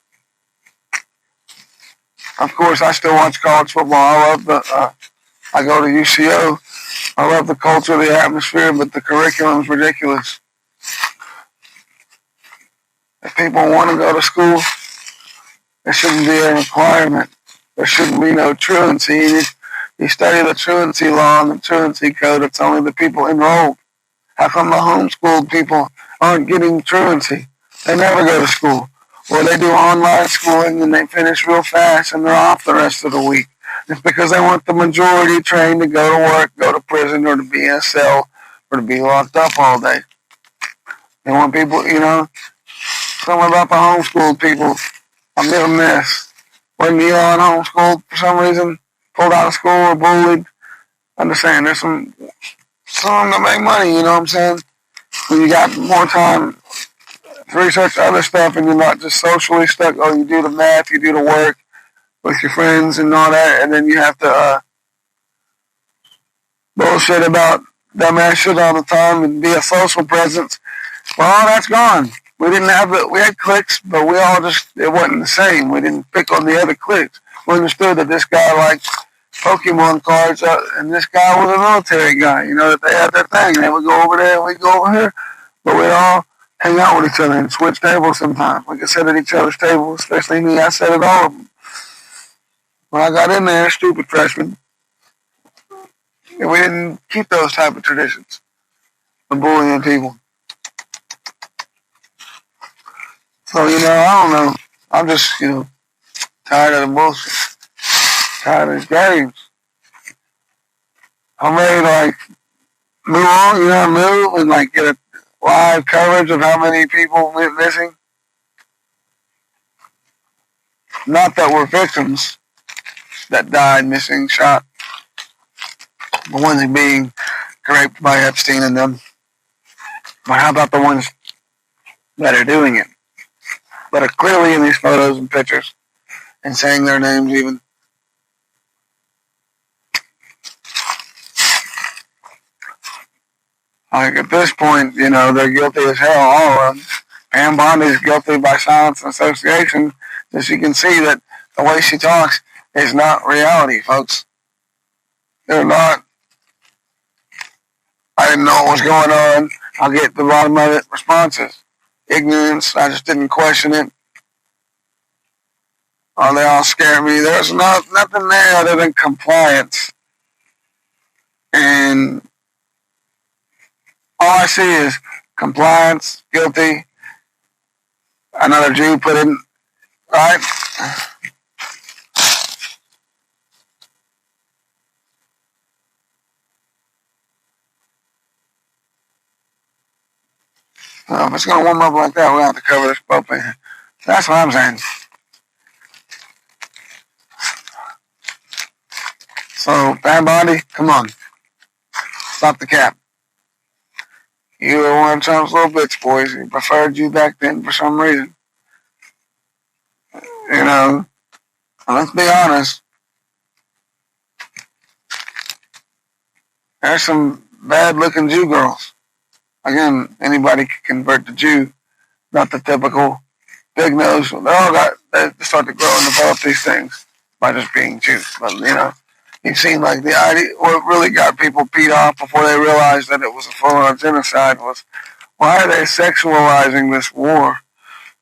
Of course, I still watch college football. I go to UCO. I love the culture, the atmosphere, but the curriculum's ridiculous. If people want to go to school, it shouldn't be a requirement. There shouldn't be no truancy. You study the truancy law and the truancy code, it's only the people enrolled. How come the homeschooled people aren't getting truancy? They never go to school. Or they do online schooling and they finish real fast and they're off the rest of the week. It's because they want the majority trained to go to work, go to prison, or to be in a cell, or to be locked up all day. They want people, something about the homeschooled people. I'm getting this. When you on homeschooled for some reason, pulled out of school or bullied, understand there's some that make money, you know what I'm saying? When you got more time to research other stuff and you're not just socially stuck, you do the math, you do the work with your friends and all that, and then you have to bullshit about dumbass shit all the time and be a social presence. Well, all that's gone. We didn't have it. We had cliques, but we all it wasn't the same. We didn't pick on the other cliques. We understood that this guy liked Pokemon cards and this guy was a military guy, that they had their thing. They would go over there and we'd go over here. But we'd all hang out with each other and switch tables sometimes. We could sit at each other's tables, especially me. I sat at all of them. When I got in there, stupid freshman, and we didn't keep those type of traditions of bullying people. So, I don't know. I'm just, tired of the bullshit. Tired of these games. I'm ready to, move on, move and, get a live coverage of how many people went missing. Not that we're victims that died, missing, shot. The ones being raped by Epstein and them. But how about the ones that are doing it? That are clearly in these photos and pictures and saying their names even. At this point, they're guilty as hell, all of them. Pam Bondi is guilty by silence and association, as you can see that the way she talks is not reality, folks. They're not. I didn't know what was going on. I'll get to the bottom of it. Responses. Ignorance. I just didn't question it. They all scare me. There's nothing there other than compliance. And all I see is compliance, guilty, another Jew put in, right? If it's going to warm up like that, we're going to have to cover this boat. That's what I'm saying. So, Pam Bondi, come on. Stop the cap. You were one of Trump's little bitch boys. He preferred you back then for some reason. Let's be honest. There's some bad-looking Jew girls. Again, anybody can convert to Jew. Not the typical big nose. They start to grow and develop these things by just being Jews. But, it seemed like what really got people peed off before they realized that it was a full-on genocide was, why are they sexualizing this war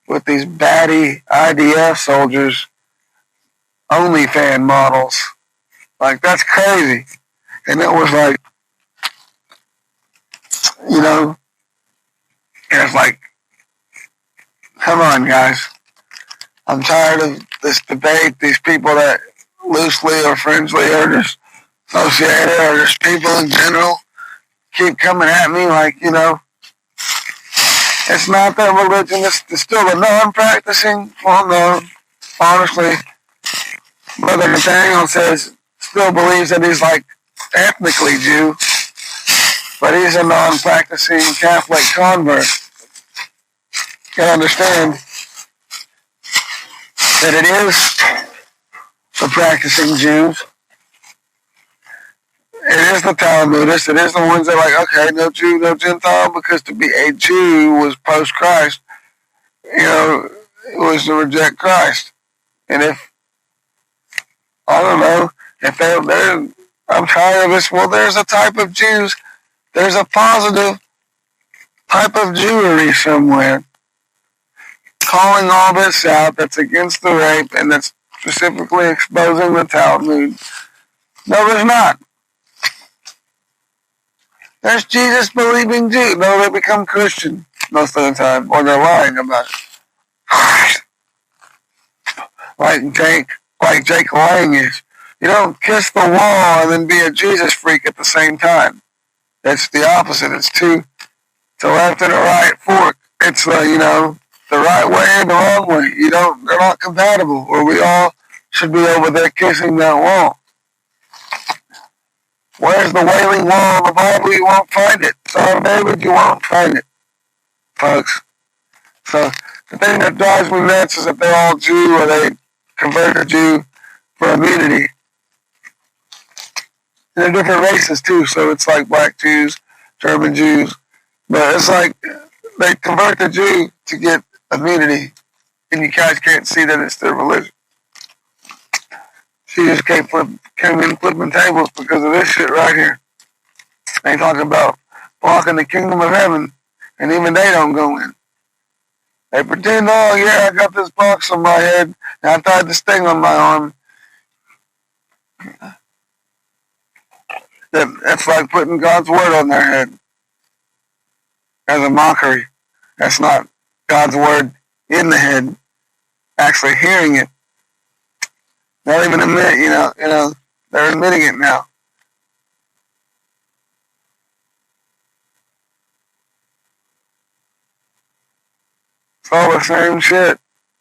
with these baddie IDF soldiers, OnlyFans models? That's crazy. And it was it's come on, guys. I'm tired of this debate. These people that loosely or friendly or just associated or just people in general keep coming at me it's not their religion. It's still a non-practicing. Well, no, honestly, Brother Nathaniel still believes that he's ethnically Jew, but he's a non-practicing Catholic convert. You understand that it is the practicing Jews. It is the Talmudists. It is the ones that are okay, no Jew, no Gentile, because to be a Jew was post-Christ. It was to reject Christ. And I'm tired of this. Well, there's a type of Jews. There's a positive type of Jewry somewhere calling all this out that's against the rape and that's specifically exposing the Talmud. No, there's not. There's Jesus-believing Jews. No, they become Christian most of the time, or they're lying about it. Like Jake Lang is. You don't kiss the wall and then be a Jesus freak at the same time. It's the opposite. It's to left and a right fork. It's the right way and the wrong way. They're not compatible. Or we all should be over there kissing that wall. Where's the wailing wall in the Bible? You won't find it. Son of David, you won't find it, folks. So the thing that drives me nuts is that they're all Jew or they convert a Jew for immunity. And they're different races too, so it's like black Jews, German Jews. But it's like they convert the Jew to get immunity, and you guys can't see that it's their religion. She just came in flipping tables because of this shit right here. They talking about blocking the kingdom of heaven, and even they don't go in. They pretend, oh yeah, I got this box on my head, and I tied this thing on my arm. That's like putting God's word on their head as a mockery. That's not God's word in the head. Actually hearing it. Not even admit, they're admitting it now. It's all the same shit.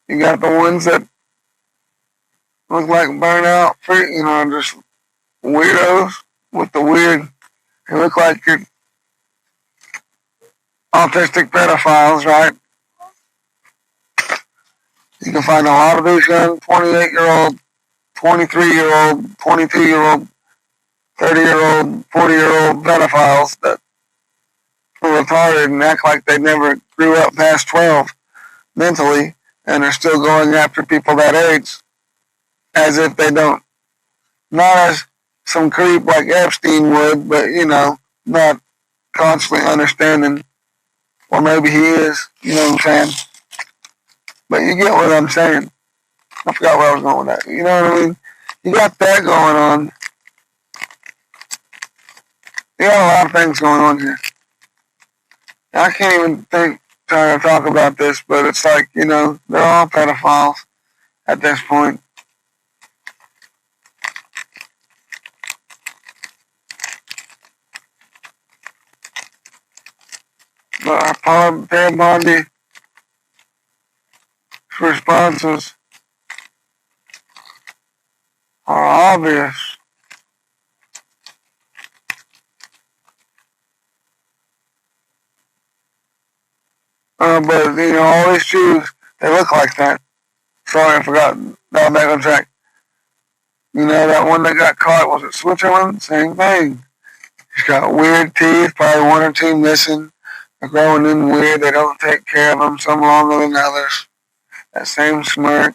You got the ones that look like burnout, just weirdos with the weird. They look like you're autistic pedophiles, right? You can find a lot of these young 28-year-old, 23-year-old, 22-year-old, 30-year-old, 40-year-old pedophiles that are retarded and act like they never grew up past 12 mentally and are still going after people that age as if they don't. Not as some creep like Epstein would, but, not constantly understanding. Or maybe he is, you know what I'm saying? But you get what I'm saying. I forgot where I was going with that. You know what I mean? You got that going on. You got a lot of things going on here. I can't even trying to talk about this, but it's like, they're all pedophiles at this point. But our Pam Bondi responses are obvious. But, all these Jews, they look like that. Sorry, I forgot. Now I'm back on track. That one that got caught, was it Switzerland? Same thing. He's got weird teeth, probably one or two missing. They're growing in weird. They don't take care of them, some longer than others. That same smirk.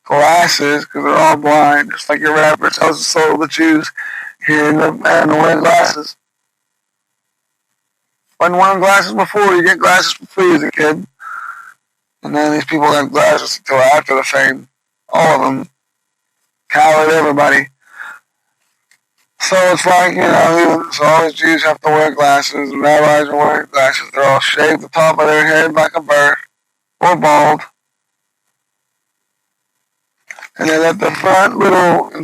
Glasses, because they're all blind, just like your rapper tells the soul of the Jews. He ended up having to wear glasses. Wasn't wearing glasses before. You get glasses for free as a kid. And then these people have glasses until after the fame. All of them. Coward everybody. So it's like, so all these Jews have to wear glasses, and rabbis are wearing glasses. They're all shaved the top of their head like a bird, or bald. And they let the in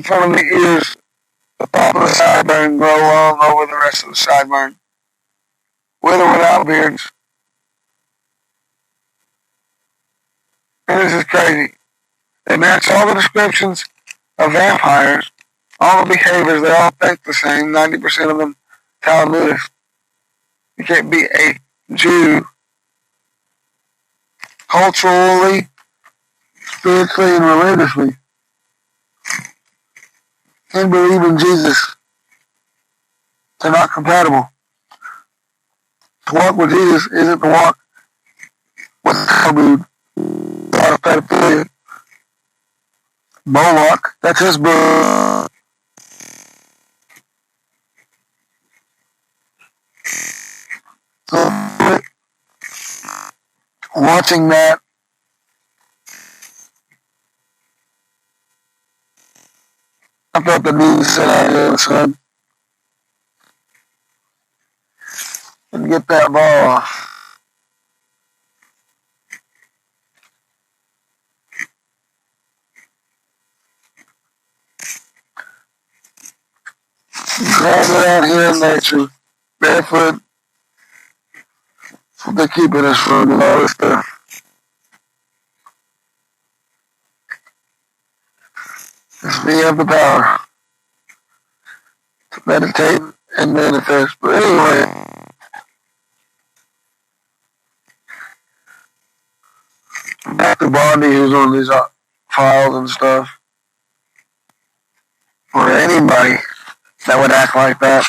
front of the ears, the top of the sideburn grow long over the rest of the sideburn. With or without beards. And this is crazy. They match all the descriptions of vampires, all the behaviors, they all think the same, 90% of them Talmudists. You can't be a Jew culturally, spiritually, and religiously and believe in Jesus. They're not compatible. To walk with Jesus isn't to walk with Talmud. A lot of pedophilia. Moloch, that's his book. So, watching that, I thought the news said I did, son. And get that ball off. stranded out here in nature, barefoot. That's what they're keeping us from, and all this stuff. It's we have the power to meditate and manifest. But anyway, back to Bondi, who's on these files and stuff, or anybody that would act like that.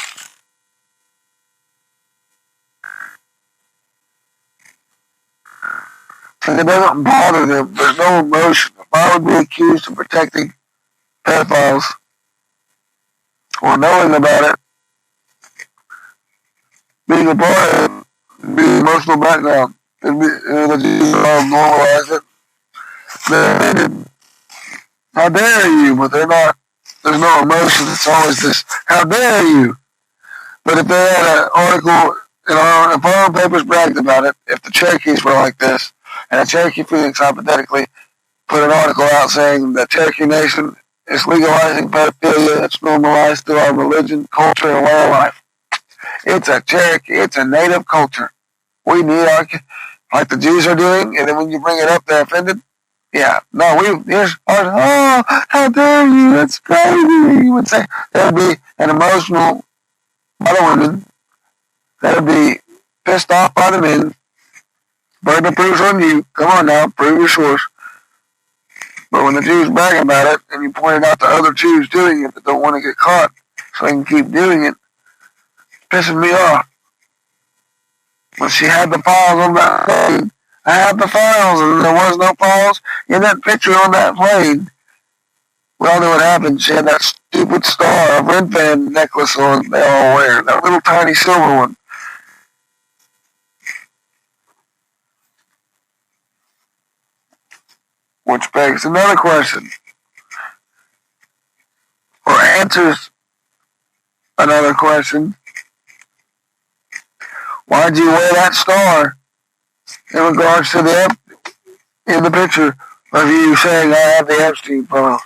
And it doesn't bother them. There's no emotion. If I would be accused of protecting pedophiles or knowing about it, being a part of it, being emotional background, and the Jews normalize it, they're offended. How dare you? But they're not. There's no emotion. It's always this, how dare you? But if they had an article, if our own papers bragged about it, if the Cherokees were like this, and the Cherokee Phoenix hypothetically put an article out saying that Cherokee Nation is legalizing pedophilia, it's normalized through our religion, culture, and way of life. It's a Cherokee, it's a native culture. We need our, like the Jews are doing, and then when you bring it up, they're offended. Yeah, no, here's our, oh, how dare you, that's crazy. You would say, there would be an emotional by the women, that would be pissed off by the men. Burden of proof's on you. Come on now, prove your source. But when the Jews brag about it, and you pointed out the other Jews doing it that don't want to get caught, so they can keep doing it, it's pissing me off. When she had the files on that plane, I had the files, and there was no files in that picture on that plane. We all knew what happened. She had that stupid star, a red band necklace on they all wear, that little tiny silver one. Which begs another question, or answers another question. Why'd you wear that star in regards to in the picture of you saying I have the Epstein file?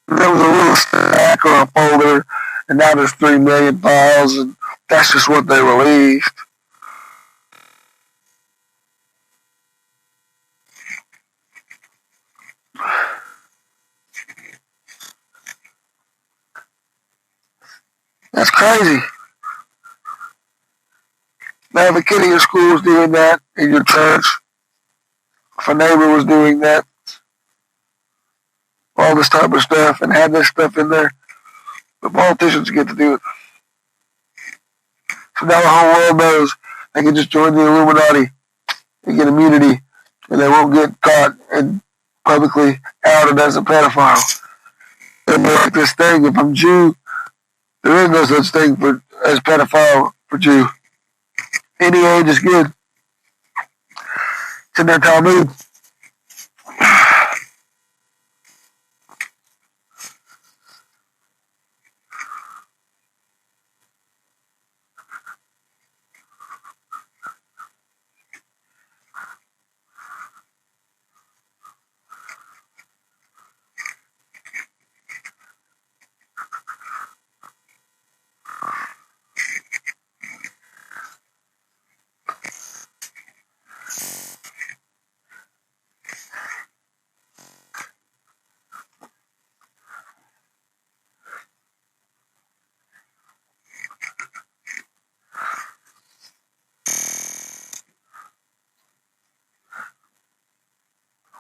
There was a little stack or a folder, and now there's 3 million files, and that's just what they released. That's crazy. Now, if a kid in your school was doing that, in your church, if a neighbor was doing that, all this type of stuff, and had this stuff in there, the politicians get to do it. So now the whole world knows they can just join the Illuminati and get immunity, and they won't get caught and publicly outed as a pedophile. And like this thing, if I'm Jew, there is no such thing as pedophile for Jew. Any age is good. It's in their Talmud.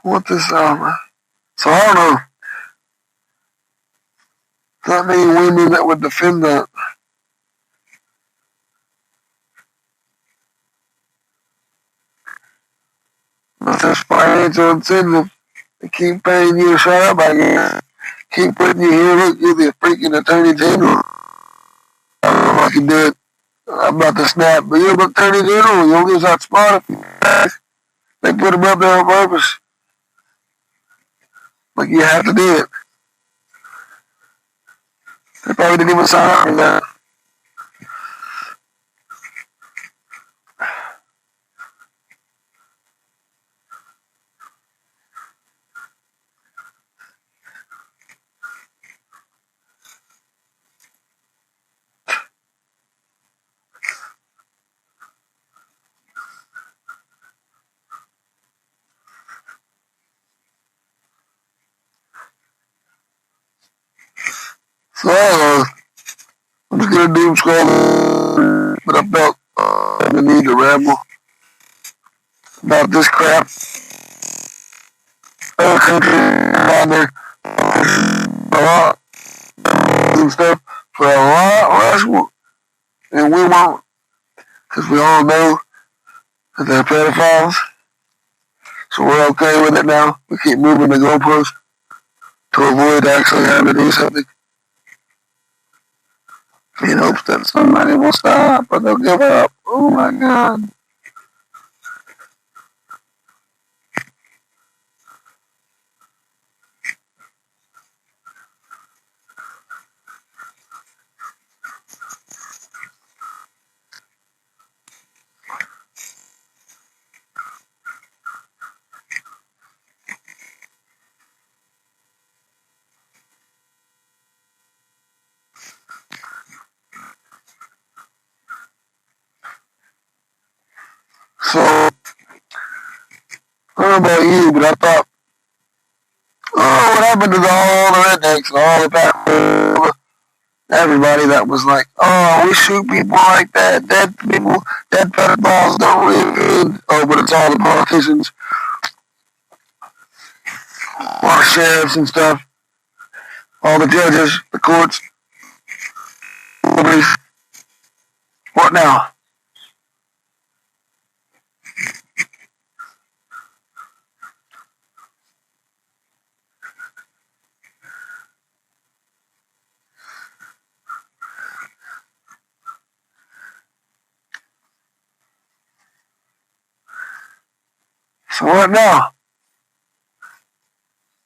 What this, so I don't know. Not many women that would defend that. But there's financial incentive to keep paying you to shut up, I guess. Keep putting you here, look, you're the freaking attorney general. I don't know if I can do it. I'm about to snap, but you're the attorney general. You'll lose that spot if you they put him up there on purpose. Like, you have to do it. They probably didn't even sign up for that. So I'm just gonna doom scroll, but I felt the need to ramble about this crap. Other countries down there a lot and stuff for a lot less, and we won't, because we all know that they're pedophiles. So we're okay with it now. We keep moving the goalpost to avoid actually having to do something in hopes that somebody will stop or they'll give up. Oh my God. So, I don't know about you, but I thought, oh, what happened to all the rednecks and all the people, everybody that was like, oh, we shoot people like that, dead people, dead pedophiles don't really good. Oh, but it's all the politicians, all the sheriffs and stuff, all the judges, the courts, police. What now? So what now?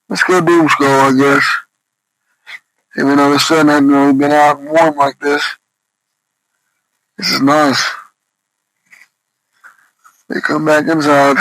Let's go doom scroll, I guess. Even though the sun hasn't really been out and warm like this. This is nice. They come back inside.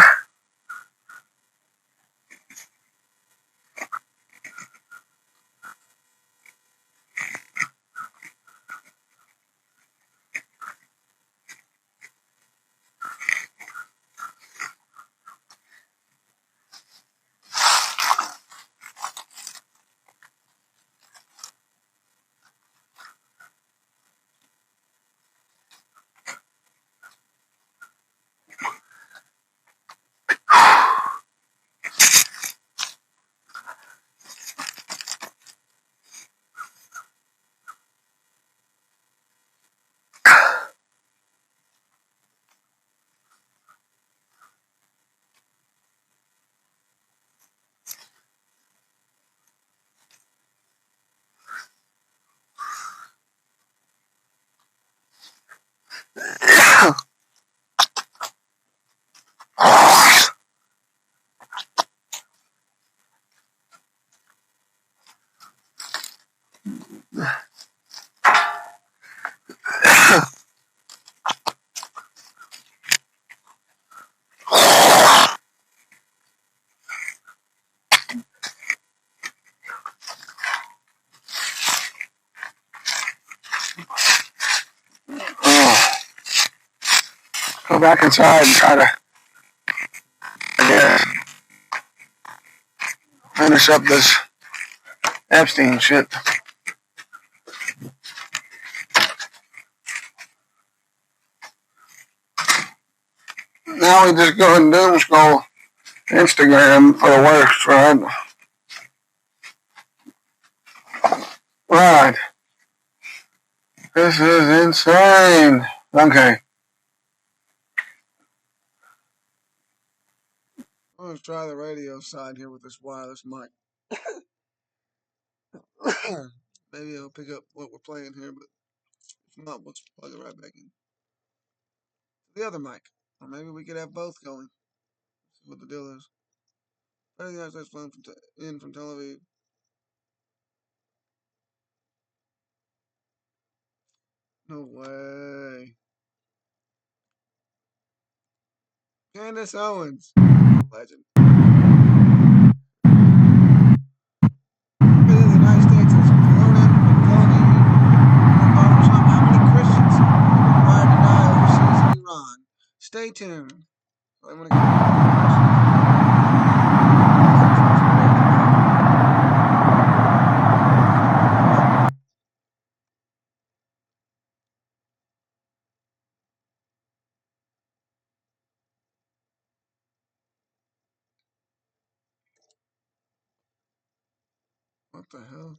Go back inside and try to, I guess, finish up this Epstein shit. Now we just go and doom scroll Instagram for the worst, right? Right. This is insane. Okay. Let's try the radio side here with this wireless mic. Maybe it'll pick up what we're playing here, but if not, we'll just plug it right back in. The other mic. Or maybe we could have both going. See what the deal is. I think that's flown in from Tel Aviv. No way. Candace Owens. Legend. The United States is flown in from Tel Aviv. Donald Trump, how many Christians are required to die overseas in Iran? Stay tuned. I'm gonna What the hell?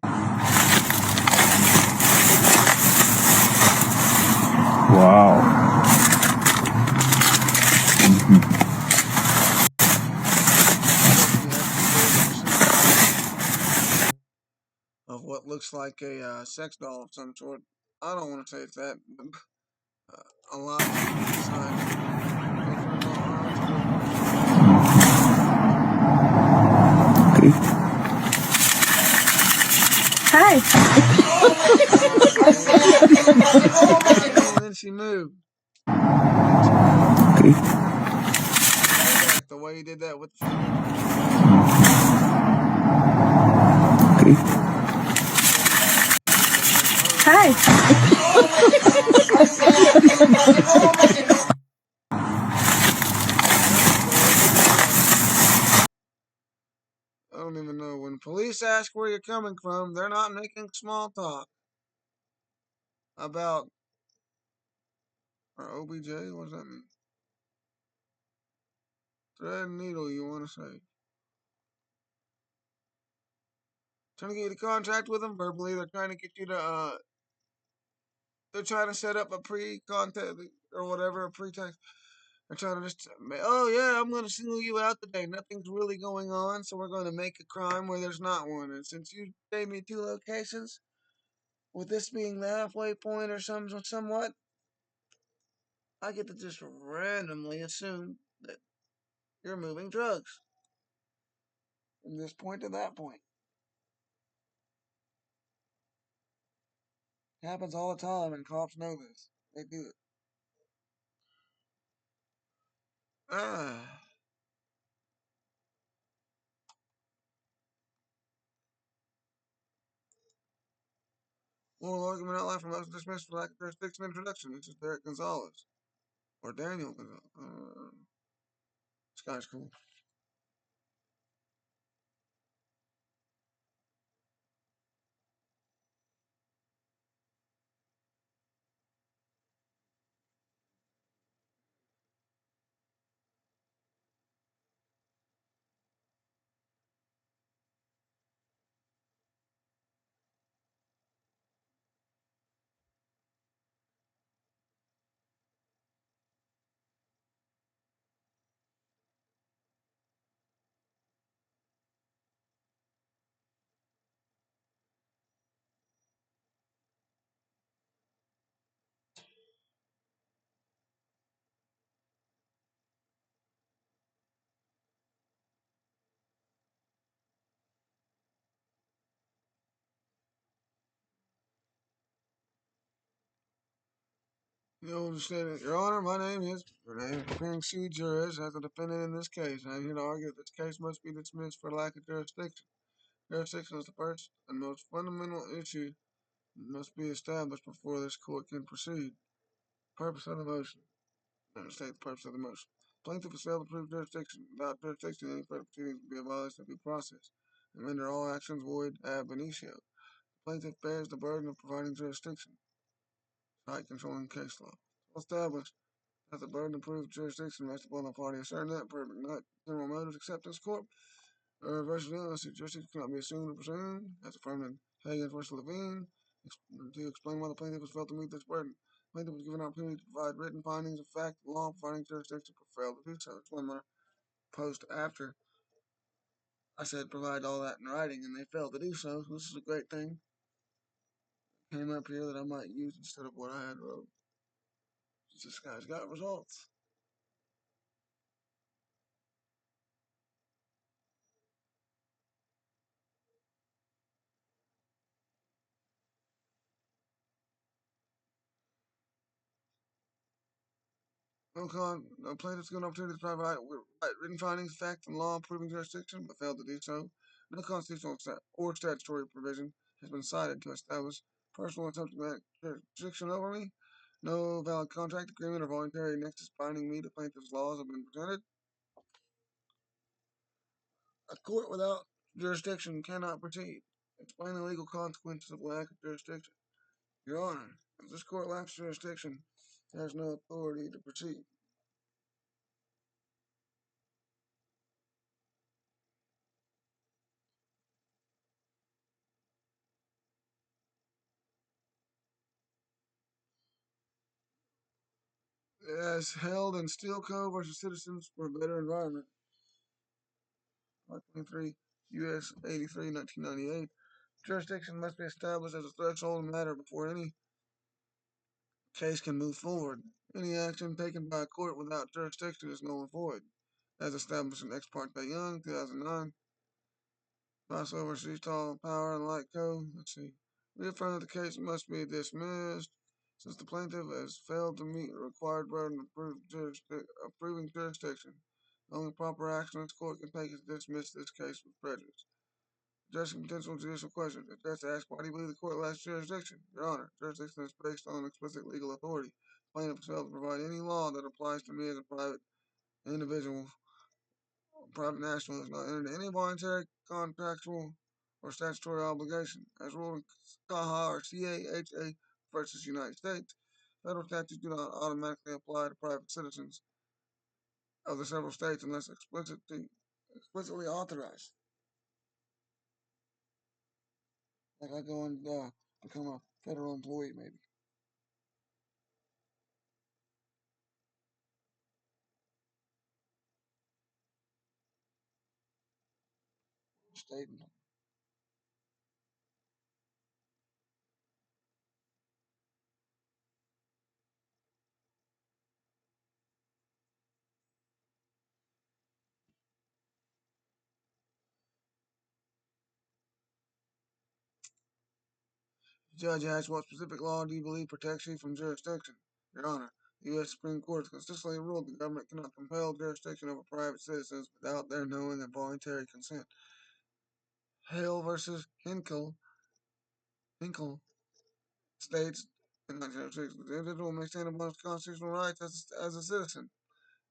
Wow. Of what looks like a sex doll of some sort. I don't want to say it's that, but a lot Hi. and then she moved. The way he did that with the Hi. I don't even know. When police ask where you're coming from, they're not making small talk about or OBJ. What does that mean? Thread and needle, you want to say? Trying to get you to contract with them verbally. They're trying to get you to. They're trying to set up a pre-contact or whatever, a pretext. They're trying to just, oh yeah, I'm going to single you out today. Nothing's really going on, so we're going to make a crime where there's not one. And since you gave me 2 locations, with this being the halfway point or somewhat, I get to just randomly assume that you're moving drugs from this point to that point. It happens all the time, and cops know this. They do it. Ah. Oral argument out loud for motion dismissed for lack of jurisdiction introduction. This is Derek Gonzalez. Or Daniel Gonzalez. This guy's cool. You understand, Your Honor, my name is Renee Ping C. Juris as a defendant in this case. I am here to argue that this case must be dismissed for lack of jurisdiction. Jurisdiction is the first and most fundamental issue that must be established before this court can proceed. Purpose of the motion. State the purpose of the motion. Plaintiff has failed to prove jurisdiction. Without jurisdiction, any further proceedings will be a violation of due process and render all actions void ab initio. Plaintiff bears the burden of providing jurisdiction. Site controlling case law. Established that the burden of proof jurisdiction rests upon the party asserting that perfect not general motives acceptance court or versus unless jurisdiction cannot be assumed or presumed as affirmed in Hagan versus Levine to explain why the plaintiff has failed to meet this burden. The plaintiff was given an opportunity to provide written findings of fact, law, providing jurisdiction, but failed to do so. It's one more post after I said provide all that in writing, and they failed to do so. This is a great thing. Came up here that I might use instead of what I had wrote. This guy's got results. No plaintiff's given an opportunity to provide written findings, fact, and law proving jurisdiction, but failed to do so. No constitutional or statutory provision has been cited to establish personal and subject jurisdiction over me. No valid contract, agreement, or voluntary nexus binding me to plaintiff's laws have been presented. A court without jurisdiction cannot proceed. Explain the legal consequences of lack of jurisdiction. Your Honor, if this court lacks jurisdiction, it has no authority to proceed. as held in Steel Co. versus Citizens for a Better Environment. 523 U.S. 83, 1998. Jurisdiction must be established as a threshold matter before any case can move forward. Any action taken by a court without jurisdiction is null and void, as established in Ex parte Young, 2009. Paso versus Utah Power and Light Co. Let's see. Reaffirm that the case must be dismissed since the plaintiff has failed to meet the required burden of proving jurisdiction. The only proper action this court can take is to dismiss this case with prejudice. Addressing potential judicial questions. Address to ask why do you believe the court lacks jurisdiction? Your Honor, jurisdiction is based on explicit legal authority. Plaintiff has failed to provide any law that applies to me as a private individual. Private national has not entered any voluntary, contractual, or statutory obligation. As ruled in CAHA or CAHA versus United States, federal statutes do not automatically apply to private citizens of the several states unless explicitly authorized. Like I go and become a federal employee, maybe. State. Judge asks, what specific law do you believe protects you from jurisdiction? Your Honor, the U.S. Supreme Court has consistently ruled the government cannot compel jurisdiction over private citizens without their knowing and voluntary consent. Hale versus Hinkle states in 1906, the individual may stand upon his constitutional rights as a citizen.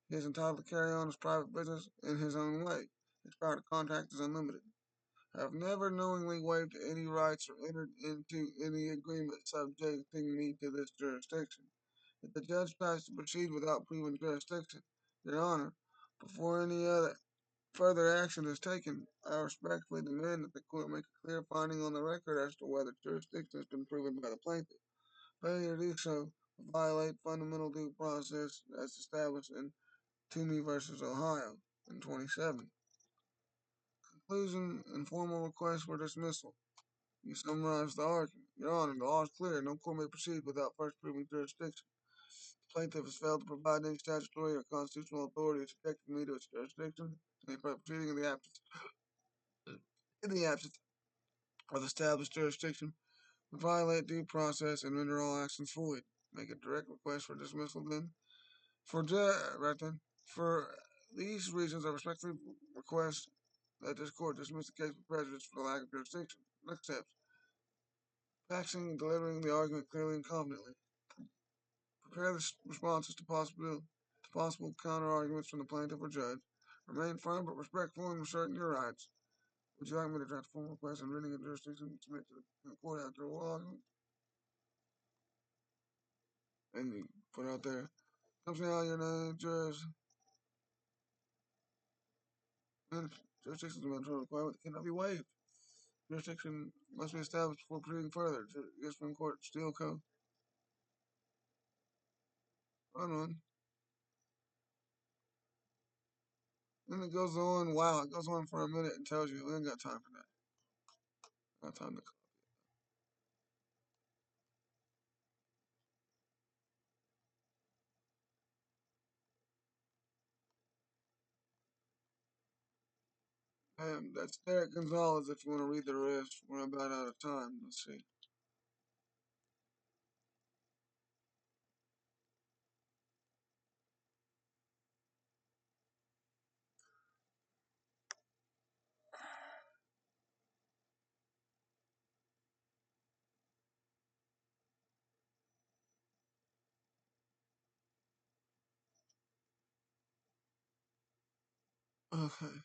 He is entitled to carry on his private business in his own way. His power to contract is unlimited. I have never knowingly waived any rights or entered into any agreement subjecting me to this jurisdiction. If the judge tries to proceed without proving jurisdiction, Your Honor, before any other further action is taken, I respectfully demand that the court make a clear finding on the record as to whether jurisdiction has been proven by the plaintiff. Failure to do so will violate fundamental due process as established in Toomey versus Ohio in 27. Conclusion and formal request for dismissal. You summarize the argument. Your Honor, the law is clear. No court may proceed without first proving jurisdiction. The plaintiff has failed to provide any statutory or constitutional authority subjecting me to its jurisdiction. Any proceeding in the absence of established jurisdiction would violate due process and render all actions void. Make a direct request for dismissal then. For these reasons, I respectfully request that this court dismiss the case with prejudice for the lack of jurisdiction. Next steps. Faxing and delivering the argument clearly and confidently. Prepare the responses to possible counter-arguments from the plaintiff or judge. Remain firm but respectful in asserting your rights. Would you like me to draft a formal request and rendering a jurisdiction and submit to the court after oral argument? And you put out there, comes out your name, judge. Jurisdiction is a mandatory requirement that cannot be waived. Jurisdiction must be established before proceeding further. U.S. Supreme Court, Steel Co. Run on. Then it goes on, wow, it goes on for a minute and tells you, we ain't got time for that. Got time to copy it. That's Derek Gonzalez if you want to read the rest. We're about out of time. Let's see. Okay.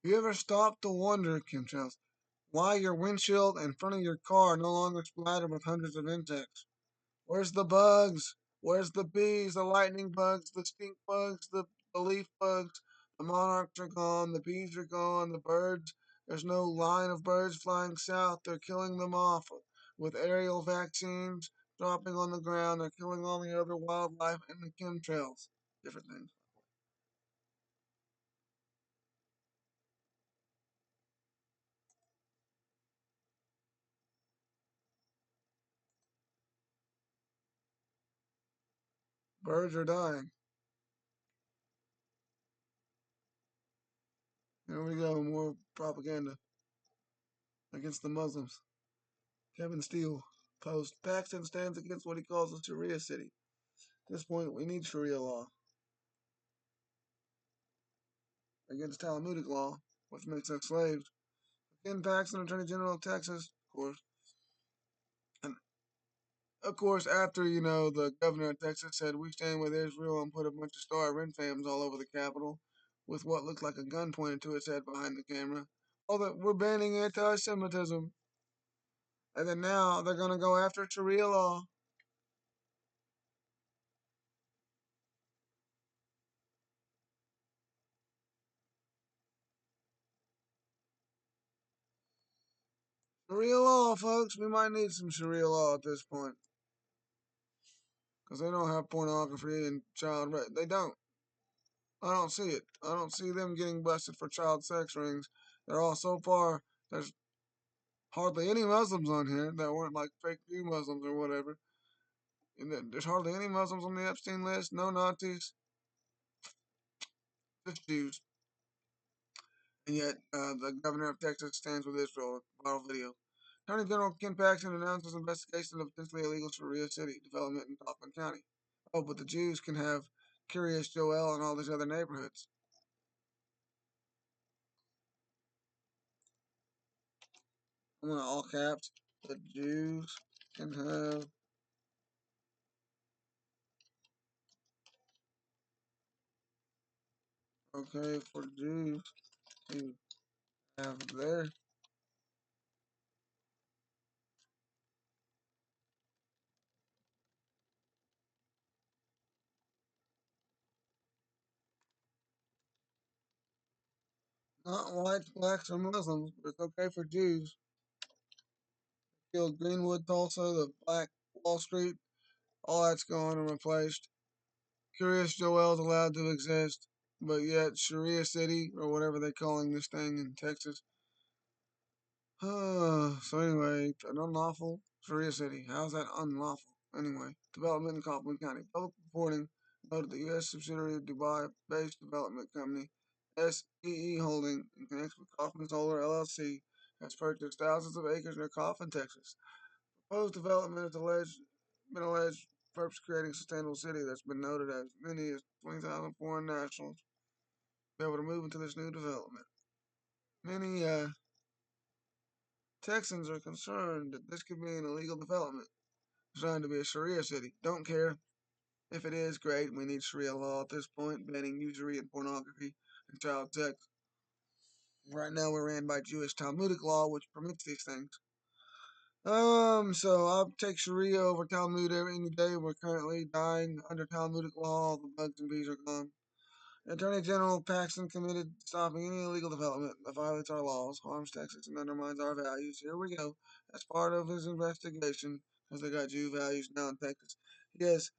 You ever stop to wonder, Kim Charles, why your windshield and front of your car are no longer splattered with hundreds of insects? Where's the bugs? Where's the bees, the lightning bugs, the stink bugs, the leaf bugs? The monarchs are gone, the bees are gone, the birds. There's no line of birds flying south. They're killing them off with aerial vaccines dropping on the ground. They're killing all the other wildlife and the chemtrails. Different things. Birds are dying. Here we go, more propaganda against the Muslims. Kevin Steele post. Paxton stands against what he calls a Sharia city. At this point, we need Sharia law against Talmudic law, which makes us slaves. Ken Paxton, Attorney General of Texas, of course. And of course, after, the governor of Texas said, we stand with Israel and put a bunch of Star Renfams all over the Capitol with what looked like a gun pointed to its head behind the camera. Oh, that we're banning anti-Semitism. And then now they're going to go after Sharia law. Sharia law, folks. We might need some Sharia law at this point. Because they don't have pornography and child rape. They don't. I don't see it. I don't see them getting busted for child sex rings. They're all so far. There's hardly any Muslims on here that weren't like fake Jew Muslims or whatever. And there's hardly any Muslims on the Epstein list. No Nazis. Just Jews. And yet, the governor of Texas stands with Israel. Viral video. Attorney General Ken Paxton announces investigation of potentially illegal Sharia city development in Kaufman County. Oh, but the Jews can have Curious Joel and all these other neighborhoods. I'm going to all caps. The Jews can have for Jews to have their not whites, blacks, or Muslims, but it's okay for Jews. Killed Greenwood, Tulsa, the Black Wall Street, all that's gone and replaced. Curious Joel's allowed to exist, but yet Sharia City, or whatever they're calling this thing in Texas. So anyway, an unlawful Sharia City. How's that unlawful? Anyway, development in Kaufman County. Public reporting noted the U.S. subsidiary of Dubai-based development company SEE Holding, in connection with Kaufman Solar LLC, has purchased thousands of acres near Kaufman, Texas. Proposed development has been alleged purpose creating a sustainable city that's been noted as many as 20,000 foreign nationals be able to move into this new development. Many Texans are concerned that this could be an illegal development designed to be a Sharia city. Don't care. If it is, great. We need Sharia law at this point, banning usury and pornography and child sex. Right now we're ran by Jewish Talmudic law, which permits these things. So I'll take Sharia over Talmud any day. We're currently dying under Talmudic law. All the bugs and bees are gone. Attorney General Paxton committed to stopping any illegal development that violates our laws, harms Texas, and undermines our values. Here we go. As part of his investigation, because they got Jew values now in Texas, he has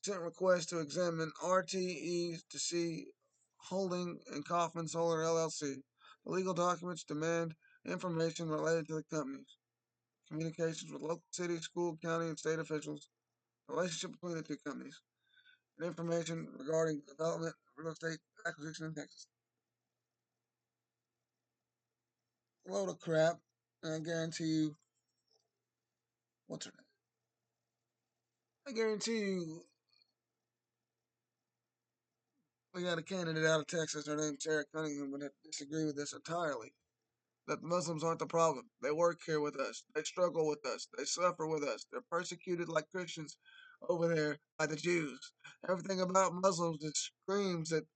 sent requests to examine RTEs to see Holding and Kaufman Solar LLC. The legal documents demand information related to the companies, communications with local city, school, county, and state officials, the relationship between the two companies, and information regarding development of real estate acquisition in Texas. A load of crap, and I guarantee you, what's her name? I guarantee you, we got a candidate out of Texas, her name's Sarah Cunningham, would disagree with this entirely. That Muslims aren't the problem. They work here with us. They struggle with us. They suffer with us. They're persecuted like Christians over there by the Jews. Everything about Muslims just screams that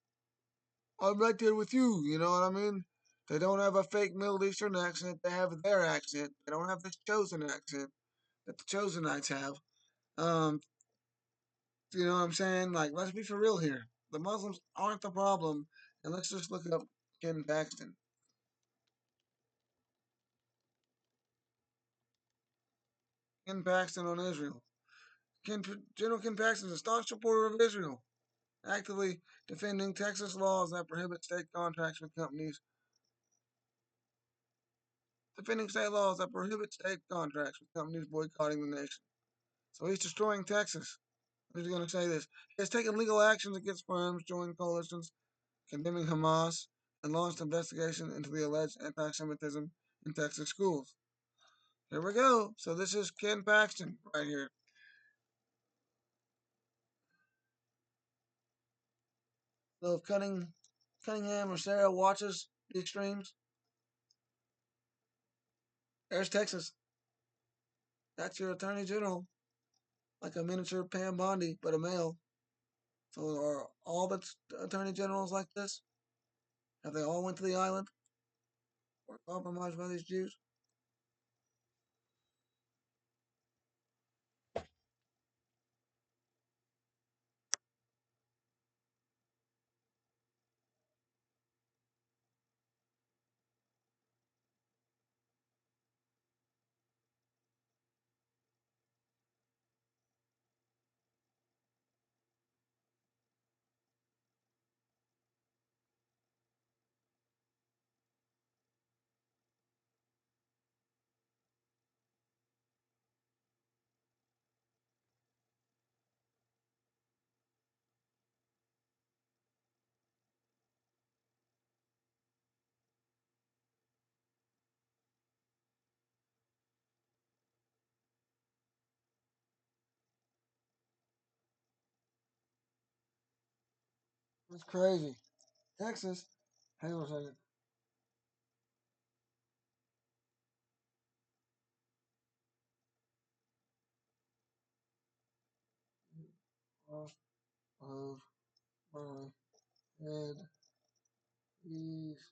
I'm right there with you, you know what I mean? They don't have a fake Middle Eastern accent. They have their accent. They don't have this chosen accent that the Chosenites have. Um, you know what I'm saying? Like, let's be for real here. The Muslims aren't the problem, and let's just look up Ken Paxton. Ken Paxton on Israel. General Ken Paxton is a staunch supporter of Israel, actively defending Texas laws that prohibit state contracts with companies. Defending state laws that prohibit state contracts with companies boycotting the nation. So he's destroying Texas. I'm just going to say this. He has taken legal actions against firms, joined coalitions condemning Hamas, and launched an investigation into the alleged anti-Semitism in Texas schools. Here we go. So this is Ken Paxton right here. So if Cunningham or Sarah watches the extremes, there's Texas. That's your attorney general, like a miniature Pam Bondi, but a male. So are all the attorney generals like this? Have they all went to the island or compromised by these Jews? That's crazy. Texas. Hang on a second. Off of my head. These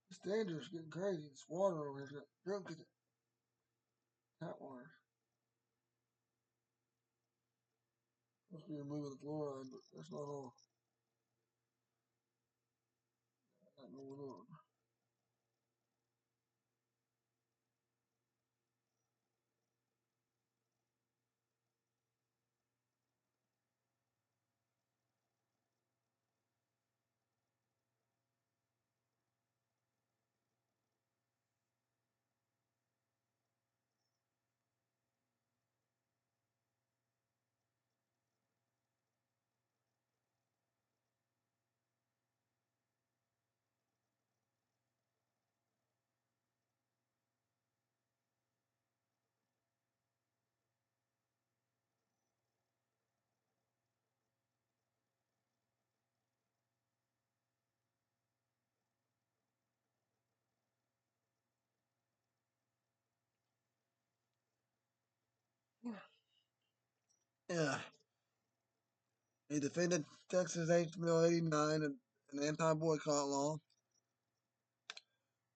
it's dangerous, getting crazy. This water over here. Drunk at hot water. Supposed to be removing the fluoride, but that's not all. Not going on. Yeah. He defended Texas HB 89 and an anti-boycott law,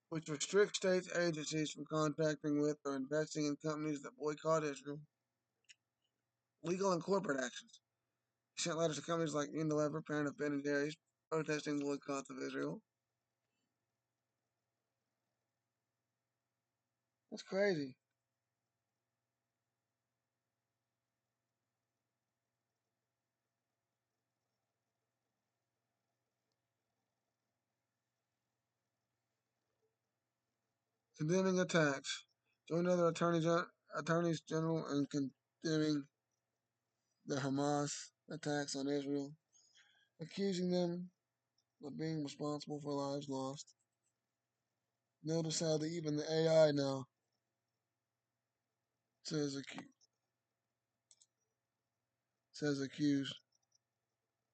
which restricts states' agencies from contracting with or investing in companies that boycott Israel. Legal and corporate actions. He sent letters to companies like Unilever, parent of Ben and Jerry's, protesting boycotts of Israel. That's crazy. Condemning attacks. Join other attorneys general in condemning the Hamas attacks on Israel, accusing them of being responsible for lives lost. Notice how even the AI now says accused.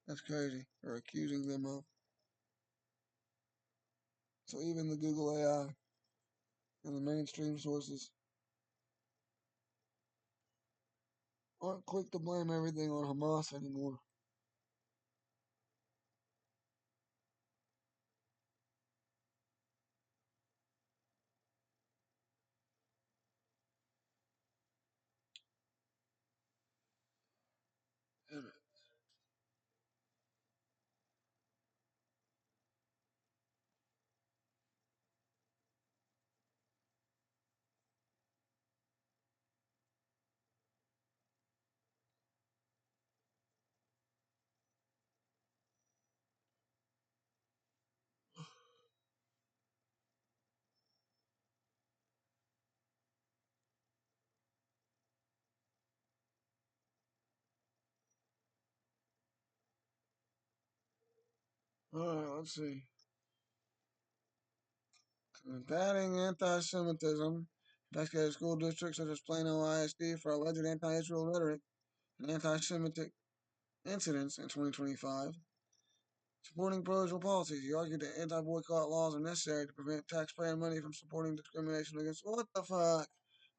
That's crazy. Or accusing them of. So even the Google AI and the mainstream sources aren't quick to blame everything on Hamas anymore. Alright, let's see. Combating anti-Semitism, investigated school districts such as Plano ISD for alleged anti-Israel rhetoric and anti-Semitic incidents in 2025. Supporting pro-Israel policies, he argued that anti-boycott laws are necessary to prevent taxpayer money from supporting discrimination against. What the fuck?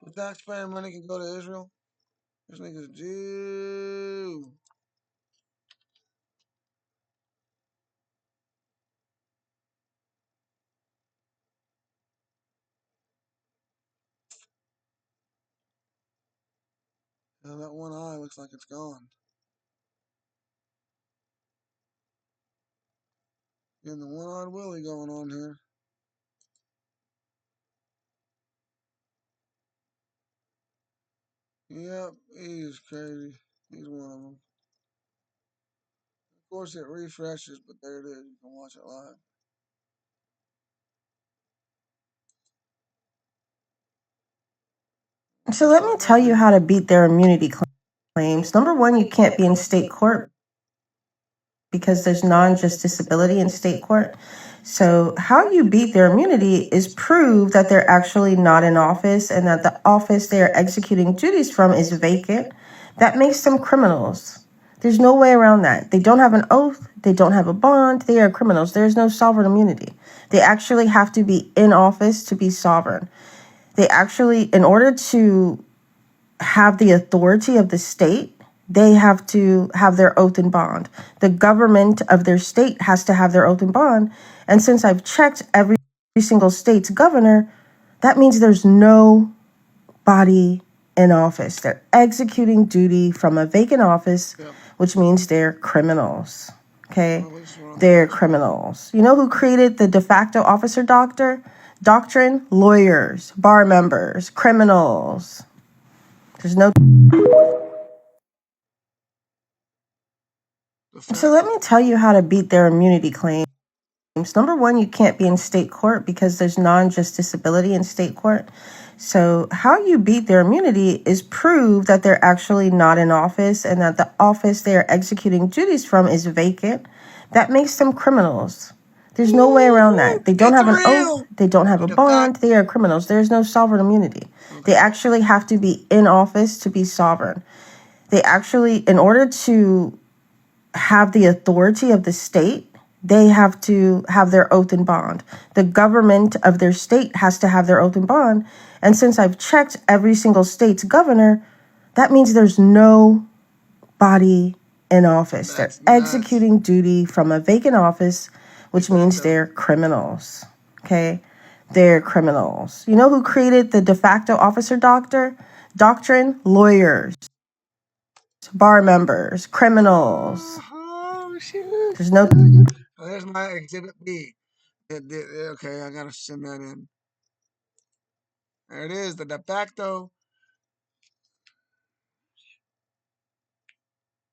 But taxpayer money can go to Israel? This nigga's a Jew. Now that one eye looks like it's gone. Getting the one-eyed Willie going on here. Yep, he's crazy. He's one of them. Of course, it refreshes, but there it is. You can watch it live. So let me tell you how to beat their immunity claims. Number one, you can't be in state court because there's non-justiciability in state court. So how you beat their immunity is prove that they're actually not in office and that the office they are executing duties from is vacant. That makes them criminals. There's no way around that. They don't have an oath. They don't have a bond. They are criminals. There's no sovereign immunity. They actually have to be in office to be sovereign. They actually, in order to have the authority of the state, they have to have their oath and bond. The government of their state has to have their oath and bond. And since I've checked every single state's governor, that means there's no body in office. They're executing duty from a vacant office, which means they're criminals. Okay? They're criminals. You know who created the de facto officer doctrine? Lawyers, bar members, criminals. There's no. So let me tell you how to beat their immunity claims. Number one, you can't be in state court because there's non-justiciability in state court. So how you beat their immunity is prove that they're actually not in office and that the office they are executing duties from is vacant. That makes them criminals. There's no way around that. They don't have an oath. They don't have a bond. They are criminals. There's no sovereign immunity. They actually have to be in office to be sovereign. They actually, in order to have the authority of the state, they have to have their oath and bond. The government of their state has to have their oath and bond. And since I've checked every single state's governor, that means there's no body in office. They're executing duty from a vacant office, which means they're criminals. Okay? They're criminals. You know who created the de facto officer doctrine? Lawyers, bar members, criminals. Oh, shit. There's no. There's my exhibit B. Okay, I gotta send that in. There it is, the de facto.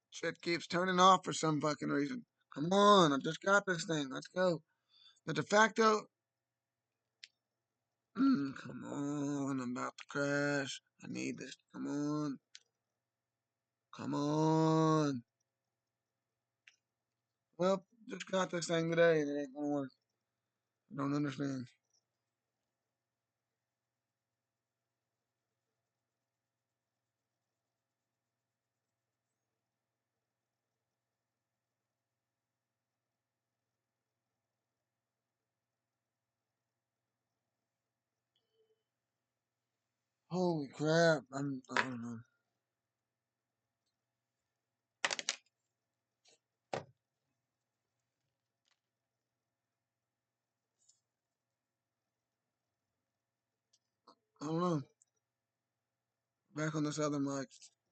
Shit keeps turning off for some fucking reason. Come on, I just got this thing. Let's go. The de facto. Come on, I'm about to crash. I need this. Come on. Come on. Well, just got this thing today and it ain't gonna work. I don't understand. Holy crap. I don't know. I don't know. Back on this other mic.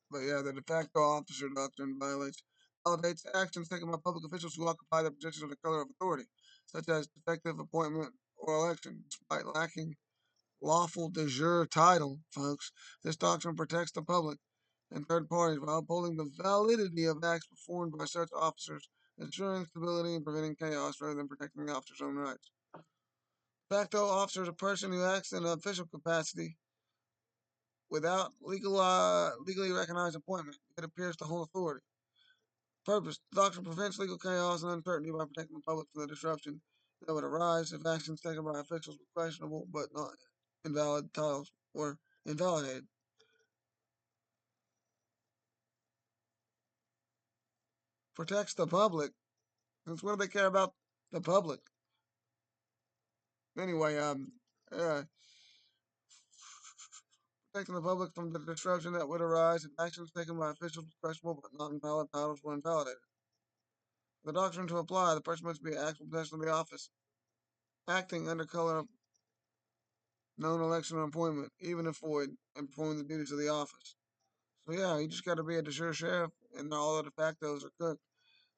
But yeah, the de facto officer doctrine validates actions taken by public officials who occupy the positions of the color of authority, such as defective appointment or election, despite lacking lawful de jure title, folks. This doctrine protects the public and third parties by upholding the validity of acts performed by such officers, ensuring stability and preventing chaos rather than protecting the officer's own rights. De facto officer is a person who acts in an official capacity without legally recognized appointment. It appears to hold authority. Purpose. The doctrine prevents legal chaos and uncertainty by protecting the public from the disruption that would arise if actions taken by officials were questionable but not invalid titles were invalidated. Protects the public. Since what do they care about the public? Anyway, protecting the public from the disruption that would arise if actions taken by officials were questionable but not invalid titles were invalidated. The doctrine to apply, the person must be in actual possession of the office, acting under color of known election or appointment, even if void, and performing the duties of the office. So yeah, you just got to be a de jure sheriff, and all the de factos are cooked.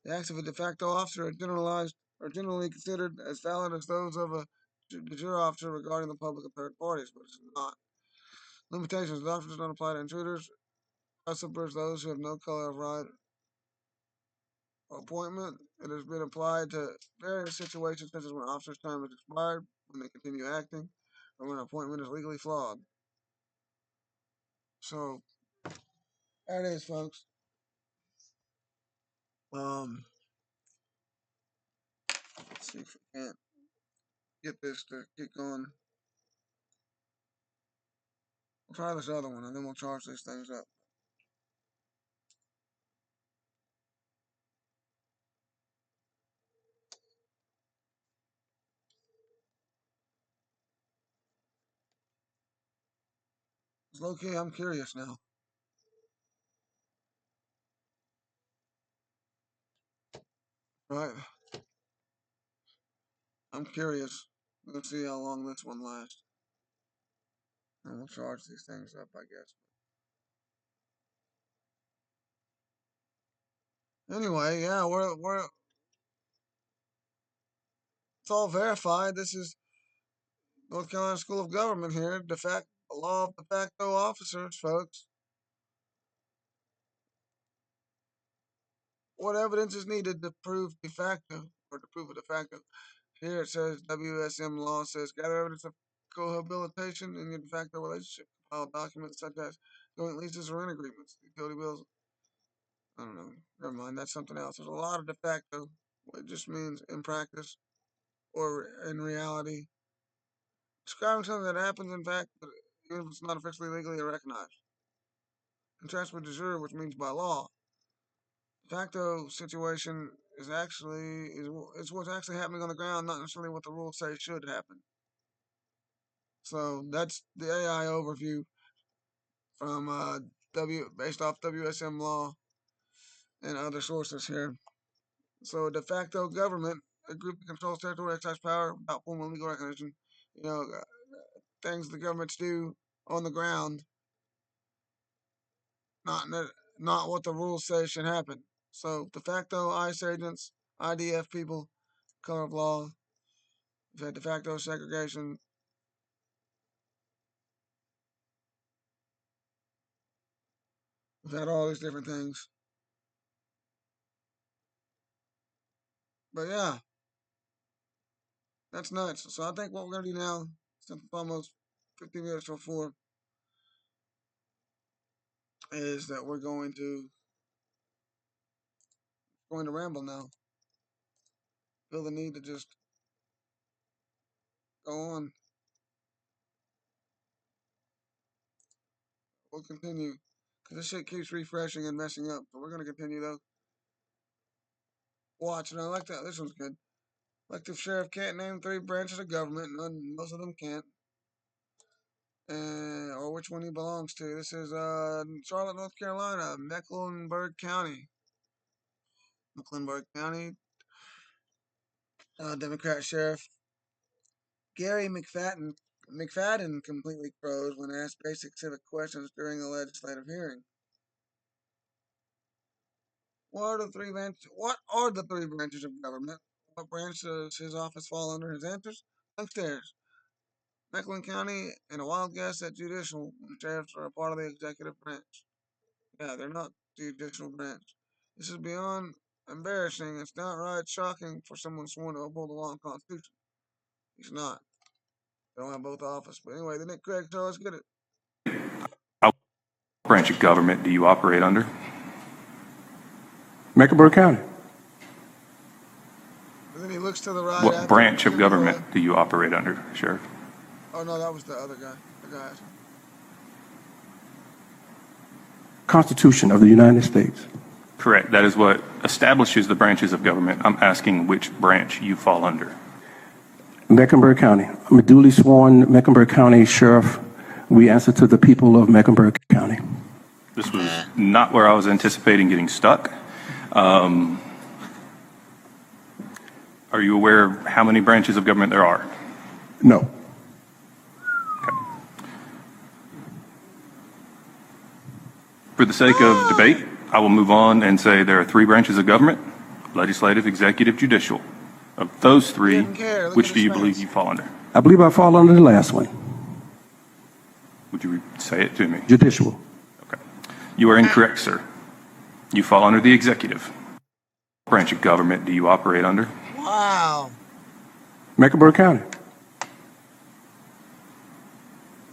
The acts of a de facto officer are generally considered as valid as those of a de jure officer regarding the public and third parties, but it's not. Limitations: the doctrine does not apply to intruders, usurpers, those who have no color of right or appointment. It has been applied to various situations, such as when an officer's term is expired, when they continue acting, or when an appointment is legally flawed. So that is, folks. Let's see if we can't get this to get going. We'll try this other one, and then we'll charge these things up. Low key, I'm curious now. Right? I'm curious. Let's see how long this one lasts. And we'll charge these things up, I guess. Anyway, yeah, it's all verified. This is North Carolina School of Government here. Law of de facto officers, folks. What evidence is needed to prove de facto or to prove a de facto? Here it says WSM law says gather evidence of cohabitation in your de facto relationship. Compile documents such as joint leases or rent agreements, utility bills. I don't know. Never mind. That's something else. There's a lot of de facto. What it just means in practice or in reality. Describing something that happens in fact, but even if it's not officially legally recognized. Contrast with de jure, which means by law. De facto situation is what's actually happening on the ground, not necessarily what the rules say should happen. So that's the AI overview from based off WSM law and other sources here. So de facto government, a group that controls territory, exercise power without formal legal recognition. You know, things the governments do on the ground, not not what the rules say should happen. So de facto ICE agents, IDF people, color of law. We've had de facto segregation. We've had all these different things. But yeah, that's nuts. So I think what we're going to do now, since it's almost 50 minutes before, is that we're going to ramble now. Feel the need to just go on. We'll continue. Because this shit keeps refreshing and messing up. But we're going to continue though. Watch. And I like that. This one's good. Elective sheriff can't name 3 branches of government. Most of them can't. Or which one he belongs to. This is Charlotte, North Carolina, Mecklenburg County. Democrat Sheriff Gary McFadden completely froze when asked basic civic questions during a legislative hearing. What are the 3 branches of government? What branch does his office fall under? His answers? Upstairs. Mecklenburg County, and a wild guess at judicial. Sheriffs are a part of the executive branch. Yeah, they're not the judicial branch. This is beyond embarrassing. It's downright shocking for someone sworn to uphold the law and Constitution. He's not. They don't have both offices. But anyway, then Craig, so let's get it. What branch of government do you operate under? Mecklenburg County. And then he looks to the right. What after branch of to the government left. do you operate under, Sheriff? Oh, no, that was the other guy. The guy. Constitution of the United States. Correct. That is what establishes the branches of government. I'm asking which branch you fall under. Mecklenburg County. I'm a duly sworn Mecklenburg County Sheriff. We answer to the people of Mecklenburg County. This was not where I was anticipating getting stuck. Are you aware of how many branches of government there are? No. Okay. For the sake of debate, I will move on and say there are 3 branches of government: legislative, executive, judicial. Of those 3, which do you believe you fall under? I believe I fall under the last one. Would you say it to me? Judicial. Okay. You are incorrect, sir. You fall under the executive. What branch of government do you operate under? Wow. Mecklenburg County.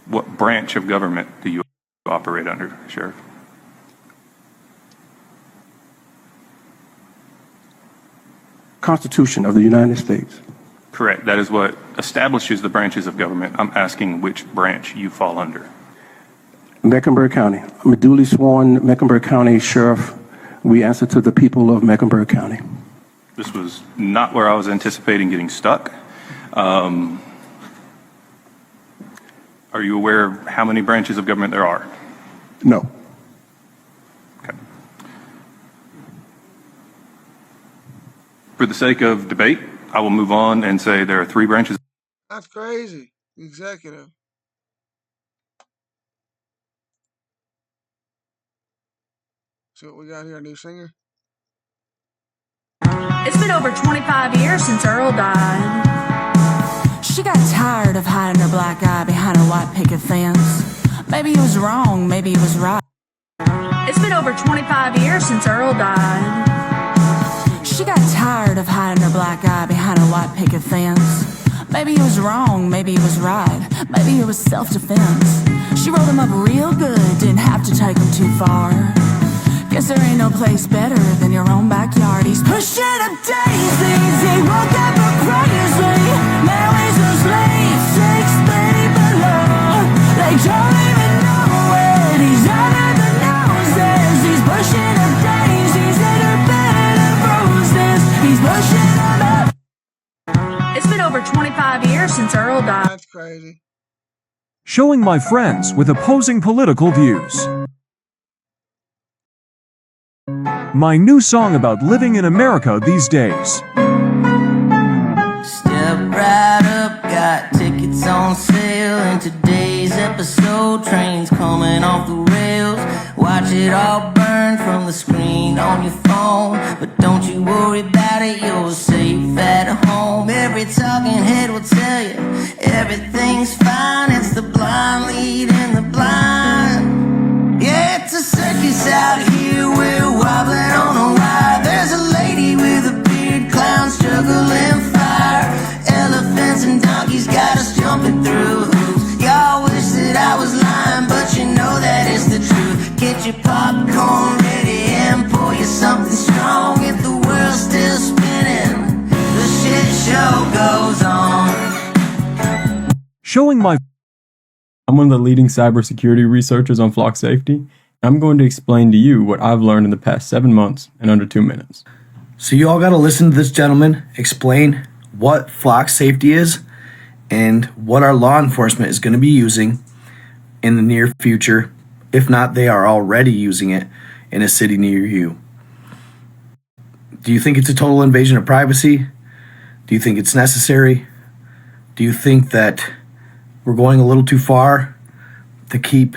What branch of government do you operate under, Sheriff? Constitution of the United States. Correct. That is what establishes the branches of government. I'm asking which branch you fall under. Mecklenburg County. I'm a duly sworn Mecklenburg County Sheriff. We answer to the people of Mecklenburg County. This was not where I was anticipating getting stuck. Are you aware of how many branches of government there are? No. Okay. For the sake of debate, I will move on and say there are 3 branches. That's crazy. Executive. See what we got here, new singer? It's been over 25 years since Earl died. She got tired of hiding her black eye behind a white picket fence. Maybe it was wrong, maybe it was right. It's been over 25 years since Earl died. She got tired of hiding her black eye behind a white picket fence. Maybe it was wrong, maybe it was right. Maybe it was self-defense. She rolled him up real good, didn't have to take him too far. Guess there ain't no place better than your own backyard. He's pushing up daisies, he woke up crazy. Now he's asleep 6 feet below. They don't even know it, he's under the noses. He's pushing up daisies in her bed and roses. He's pushing them up. It's been over 25 years since Earl died. That's crazy. Showing my friends with opposing political views. My new song about living in America these days. Step right up, got tickets on sale. In today's episode, trains coming off the rails. Watch it all burn from the screen on your phone. But don't you worry about it, you're safe at home. Every talking head will tell you everything's fine. It's the blind leading the blind. Yeah, it's a circus out here, we're wobbling on a wire. There's a lady with a beard, clowns juggling fire. Elephants and donkeys got us jumping through hoops. Y'all wish that I was lying, but you know that is the truth. Get your popcorn ready and pour you something strong. If the world's still spinning, the shit show goes on. Showing my I'm one of the leading cybersecurity researchers on flock safety. I'm going to explain to you what I've learned in the past 7 months in under 2 minutes. So you all got to listen to this gentleman explain what flock safety is and what our law enforcement is going to be using in the near future. If not, they are already using it in a city near you. Do you think it's a total invasion of privacy? Do you think it's necessary? Do you think that we're going a little too far to keep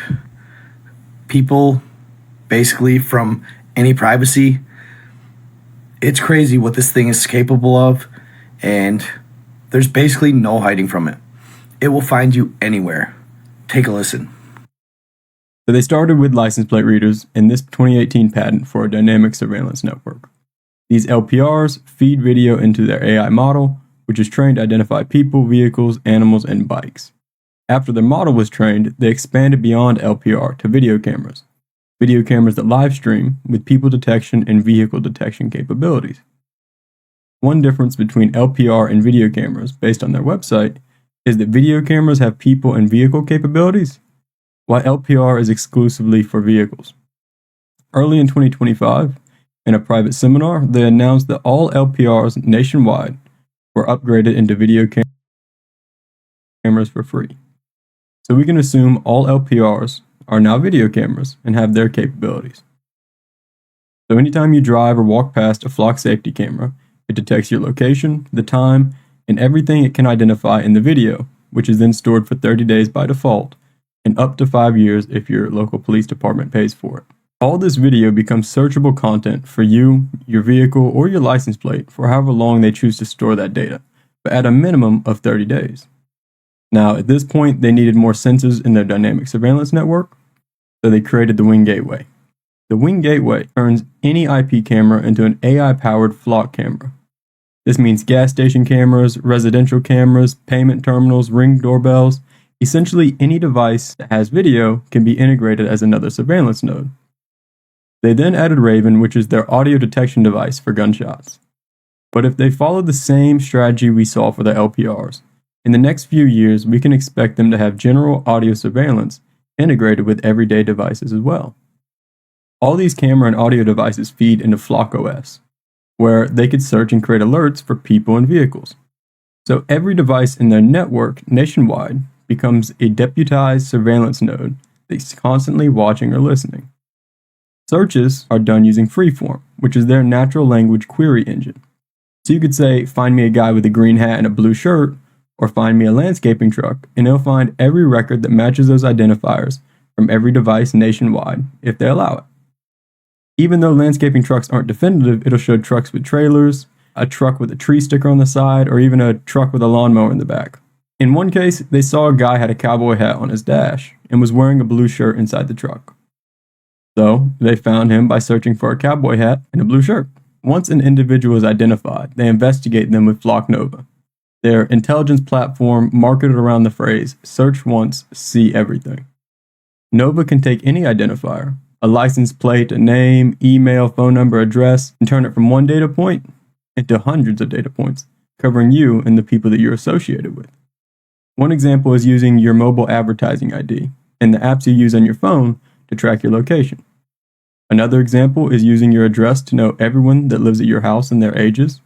people basically from any privacy? It's crazy what this thing is capable of, and there's basically no hiding from it. It will find you anywhere. Take a listen. So they started with license plate readers in this 2018 patent for a dynamic surveillance network. These LPRs feed video into their AI model, which is trained to identify people, vehicles, animals, and bikes. After their model was trained, they expanded beyond LPR to video cameras. video cameras that live stream with people detection and vehicle detection capabilities. One difference between LPR and video cameras, based on their website, is that video cameras have people and vehicle capabilities, while LPR is exclusively for vehicles. Early in 2025, in a private seminar, they announced that all LPRs nationwide were upgraded into video cameras for free. So we can assume all LPRs are now video cameras and have their capabilities. So anytime you drive or walk past a flock safety camera, it detects your location, the time, and everything it can identify in the video, which is then stored for 30 days by default, and up to 5 years if your local police department pays for it. All this video becomes searchable content for you, your vehicle, or your license plate for however long they choose to store that data, but at a minimum of 30 days. Now, at this point, they needed more sensors in their dynamic surveillance network, so they created the Wing Gateway. The Wing Gateway turns any IP camera into an AI-powered flock camera. This means gas station cameras, residential cameras, payment terminals, Ring doorbells. Essentially, any device that has video can be integrated as another surveillance node. They then added Raven, which is their audio detection device for gunshots. But if they follow the same strategy we saw for the LPRs, in the next few years we can expect them to have general audio surveillance integrated with everyday devices as well. All these camera and audio devices feed into Flock OS, where they could search and create alerts for people and vehicles. So every device in their network nationwide becomes a deputized surveillance node that's constantly watching or listening. Searches are done using Freeform, which is their natural language query engine. So you could say, find me a guy with a green hat and a blue shirt, or find me a landscaping truck, and it'll find every record that matches those identifiers from every device nationwide, if they allow it. Even though landscaping trucks aren't definitive, it'll show trucks with trailers, a truck with a tree sticker on the side, or even a truck with a lawnmower in the back. In one case, they saw a guy had a cowboy hat on his dash and was wearing a blue shirt inside the truck. So, they found him by searching for a cowboy hat and a blue shirt. Once an individual is identified, they investigate them with Flock Nova, their intelligence platform marketed around the phrase, search once, see everything. Nova can take any identifier, a license plate, a name, email, phone number, address, and turn it from one data point into hundreds of data points, covering you and the people that you're associated with. One example is using your mobile advertising ID and the apps you use on your phone to track your location. Another example is using your address to know everyone that lives at your house and their ages.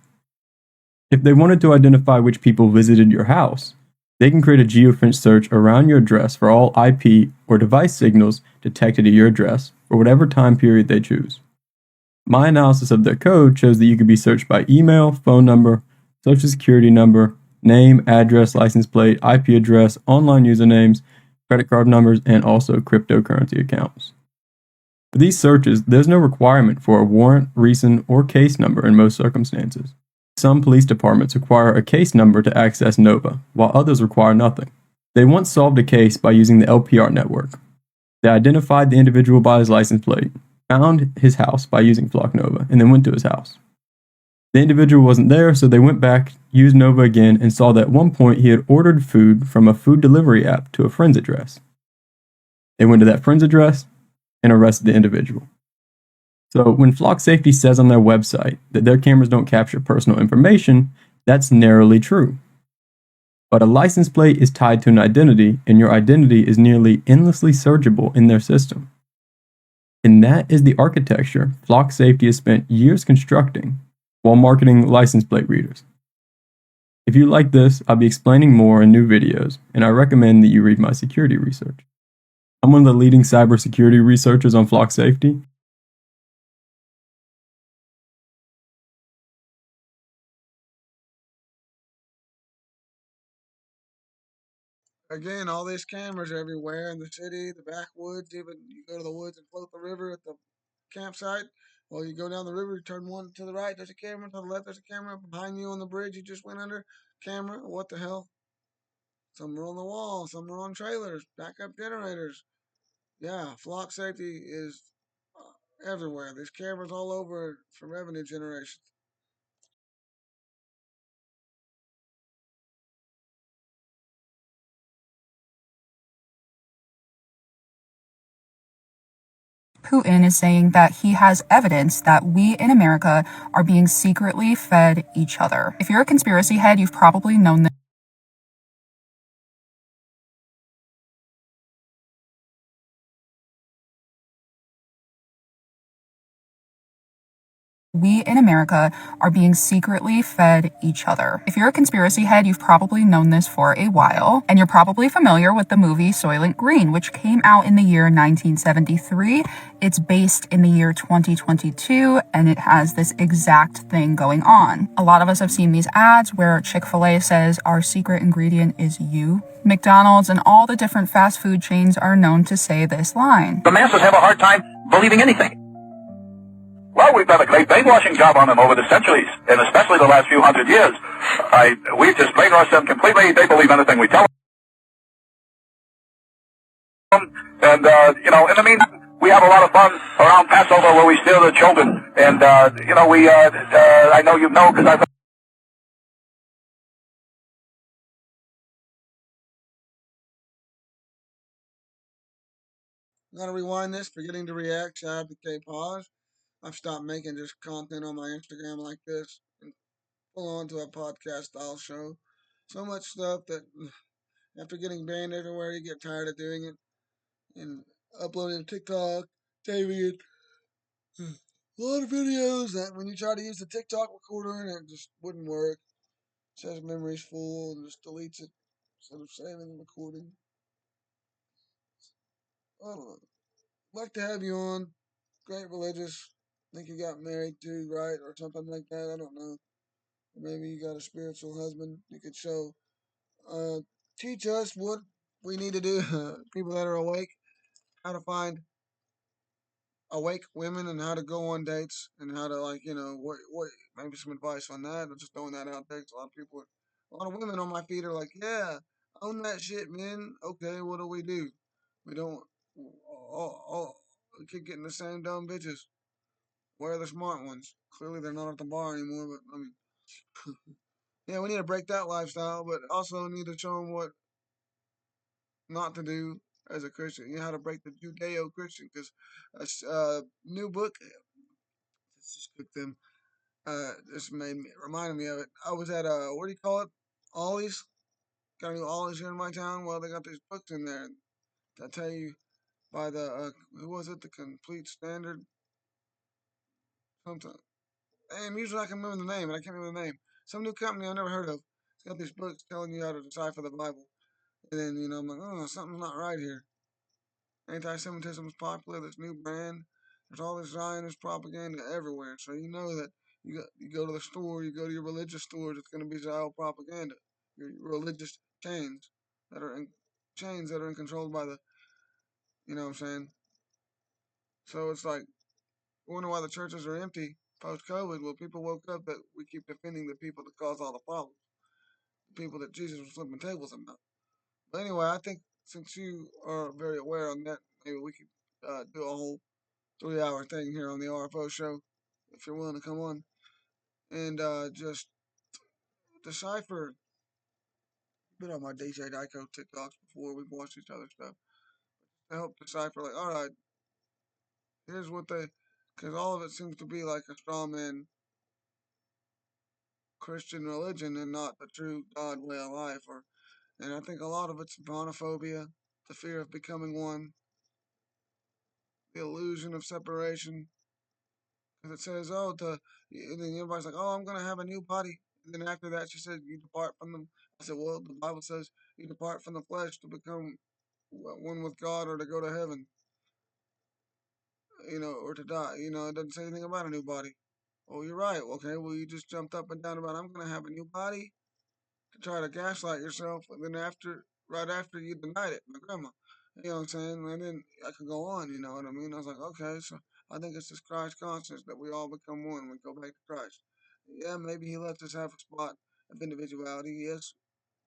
If they wanted to identify which people visited your house, they can create a geofence search around your address for all IP or device signals detected at your address for whatever time period they choose. My analysis of their code shows that you could be searched by email, phone number, social security number, name, address, license plate, IP address, online usernames, credit card numbers, and also cryptocurrency accounts. For these searches, there's no requirement for a warrant, reason, or case number in most circumstances. Some police departments require a case number to access Nova, while others require nothing. They once solved a case by using the LPR network. They identified the individual by his license plate, found his house by using Flock Nova, and then went to his house. The individual wasn't there, so they went back, used Nova again, and saw that at one point he had ordered food from a food delivery app to a friend's address. They went to that friend's address and arrested the individual. So when Flock Safety says on their website that their cameras don't capture personal information, that's narrowly true. But a license plate is tied to an identity, and your identity is nearly endlessly searchable in their system. And that is the architecture Flock Safety has spent years constructing while marketing license plate readers. If you like this, I'll be explaining more in new videos, and I recommend that you read my security research. I'm one of the leading cybersecurity researchers on Flock Safety. Again, all these cameras everywhere in the city, the backwoods, even you go to the woods and float the river at the campsite. Well, you go down the river, you turn one to the right, there's a camera, to the left, there's a camera, behind you on the bridge you just went under, camera, what the hell? Some are on the wall, some are on trailers, backup generators. Yeah, flock safety is everywhere. There's cameras all over for revenue generation. Putin is saying that he has evidence that we in America are being secretly fed each other. If you're a conspiracy head, you've probably known this. We in America are being secretly fed each other. If you're a conspiracy head, you've probably known this for a while, and you're probably familiar with the movie Soylent Green, which came out in the year 1973. It's based in the year 2022, and it has this exact thing going on. A lot of us have seen these ads where Chick-fil-A says our secret ingredient is you. McDonald's and all the different fast food chains are known to say this line. The masses have a hard time believing anything. Well, we've done a great brainwashing job on them over the centuries, and especially the last few hundred years. We've just brainwashed them completely. They believe anything we tell them. And, in the meantime, we have a lot of fun around Passover where we steal the children. And, I know you know because I've I'm gonna rewind this, forgetting to react, so I advocate pause. I've stopped making just content on my Instagram like this and full on to a podcast style show. So much stuff that after getting banned everywhere, you get tired of doing it and uploading to TikTok, saving it. A lot of videos that when you try to use the TikTok recorder and it just wouldn't work. It says memory's full and just deletes it instead of saving the recording. I don't know. I'd like to have you on. Great religious. Think you got married too, right? Or something like that. I don't know. Or maybe you got a spiritual husband you could show. Uh, Teach us what we need to do. People that are awake, how to find awake women and how to go on dates and how to what maybe some advice on that. I'm just throwing that out there 'cause a lot of women on my feed are like, yeah, own that shit, man. Okay, what do? We don't. We keep getting the same dumb bitches. Where are the smart ones? Clearly, they're not at the bar anymore. But I mean, yeah, we need to break that lifestyle, but also need to show them what not to do as a Christian. You know how to break the Judeo-Christian because a new book. Let's just cook them. This reminded me of it. I was at what do you call it? Ollie's. Got a new Ollie's here in my town. Well, they got these books in there that tell you by the who was it? The Complete Standard. Something. And usually I can remember the name, and I can't remember the name. Some new company I never heard of. It's got these books telling you how to decipher the Bible. And then I'm like, oh, something's not right here. Anti-Semitism is popular. This new brand. There's all this Zionist propaganda everywhere. So you know that you go to the store, you go to your religious stores, it's going to be Zionist propaganda. Your religious chains chains that are in control by the, you know what I'm saying. So it's like, I wonder why the churches are empty post COVID. Well, people woke up that we keep defending the people that cause all the problems, the people that Jesus was flipping tables about. But anyway, I think since you are very aware on that, maybe we could do a whole 3 hour thing here on the RFO show, if you're willing to come on, and just decipher. Been on my DJ Dyko TikToks before. We've watched each other's stuff to help decipher. Like, all right, here's what they, because all of it seems to be like a straw man Christian religion and not the true God way of life. And I think a lot of it's monophobia, the fear of becoming one, the illusion of separation. Because it says, and then everybody's like, oh, I'm going to have a new body. And then after that, she said, you depart from them. I said, well, the Bible says you depart from the flesh to become one with God or to go to heaven, or to die. It doesn't say anything about a new body. Oh, you're right. Okay, well, you just jumped up and down about, I'm going to have a new body to try to gaslight yourself. And then right after you denied it, my grandma. You know what I'm saying? And then I could go on, you know what I mean? I was like, okay, so I think it's this Christ conscience that we all become one when we go back to Christ. Yeah, maybe he lets us have a spot of individuality. Yes,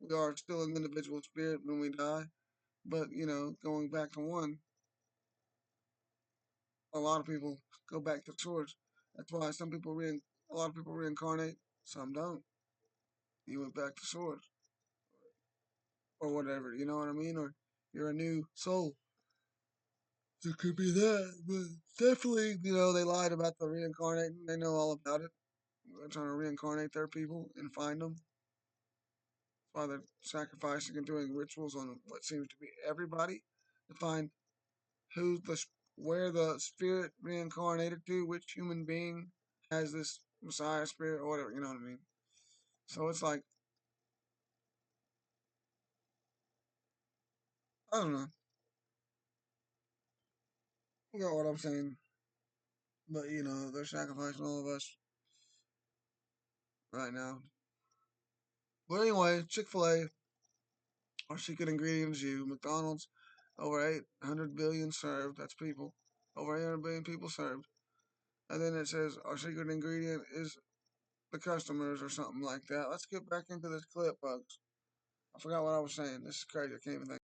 we are still an individual spirit when we die. But, going back to one, a lot of people go back to source. That's why a lot of people reincarnate, some don't. You went back to source or whatever, you know what I mean? Or you're a new soul. It could be that, but definitely, they lied about the reincarnating. They know all about it. They're trying to reincarnate their people and find them. That's why they're sacrificing and doing rituals on what seems to be everybody to find who the where the spirit reincarnated to, which human being has this Messiah spirit or whatever. You know what I mean? So it's like, I don't know. You got what I'm saying? But they're sacrificing all of us right now. But anyway, Chick-fil-A, our secret ingredient is you. McDonald's, over 800 billion served. That's people. Over 800 billion people served. And then it says our secret ingredient is the customers or something like that. Let's get back into this clip, folks. I forgot what I was saying. This is crazy. I can't even think.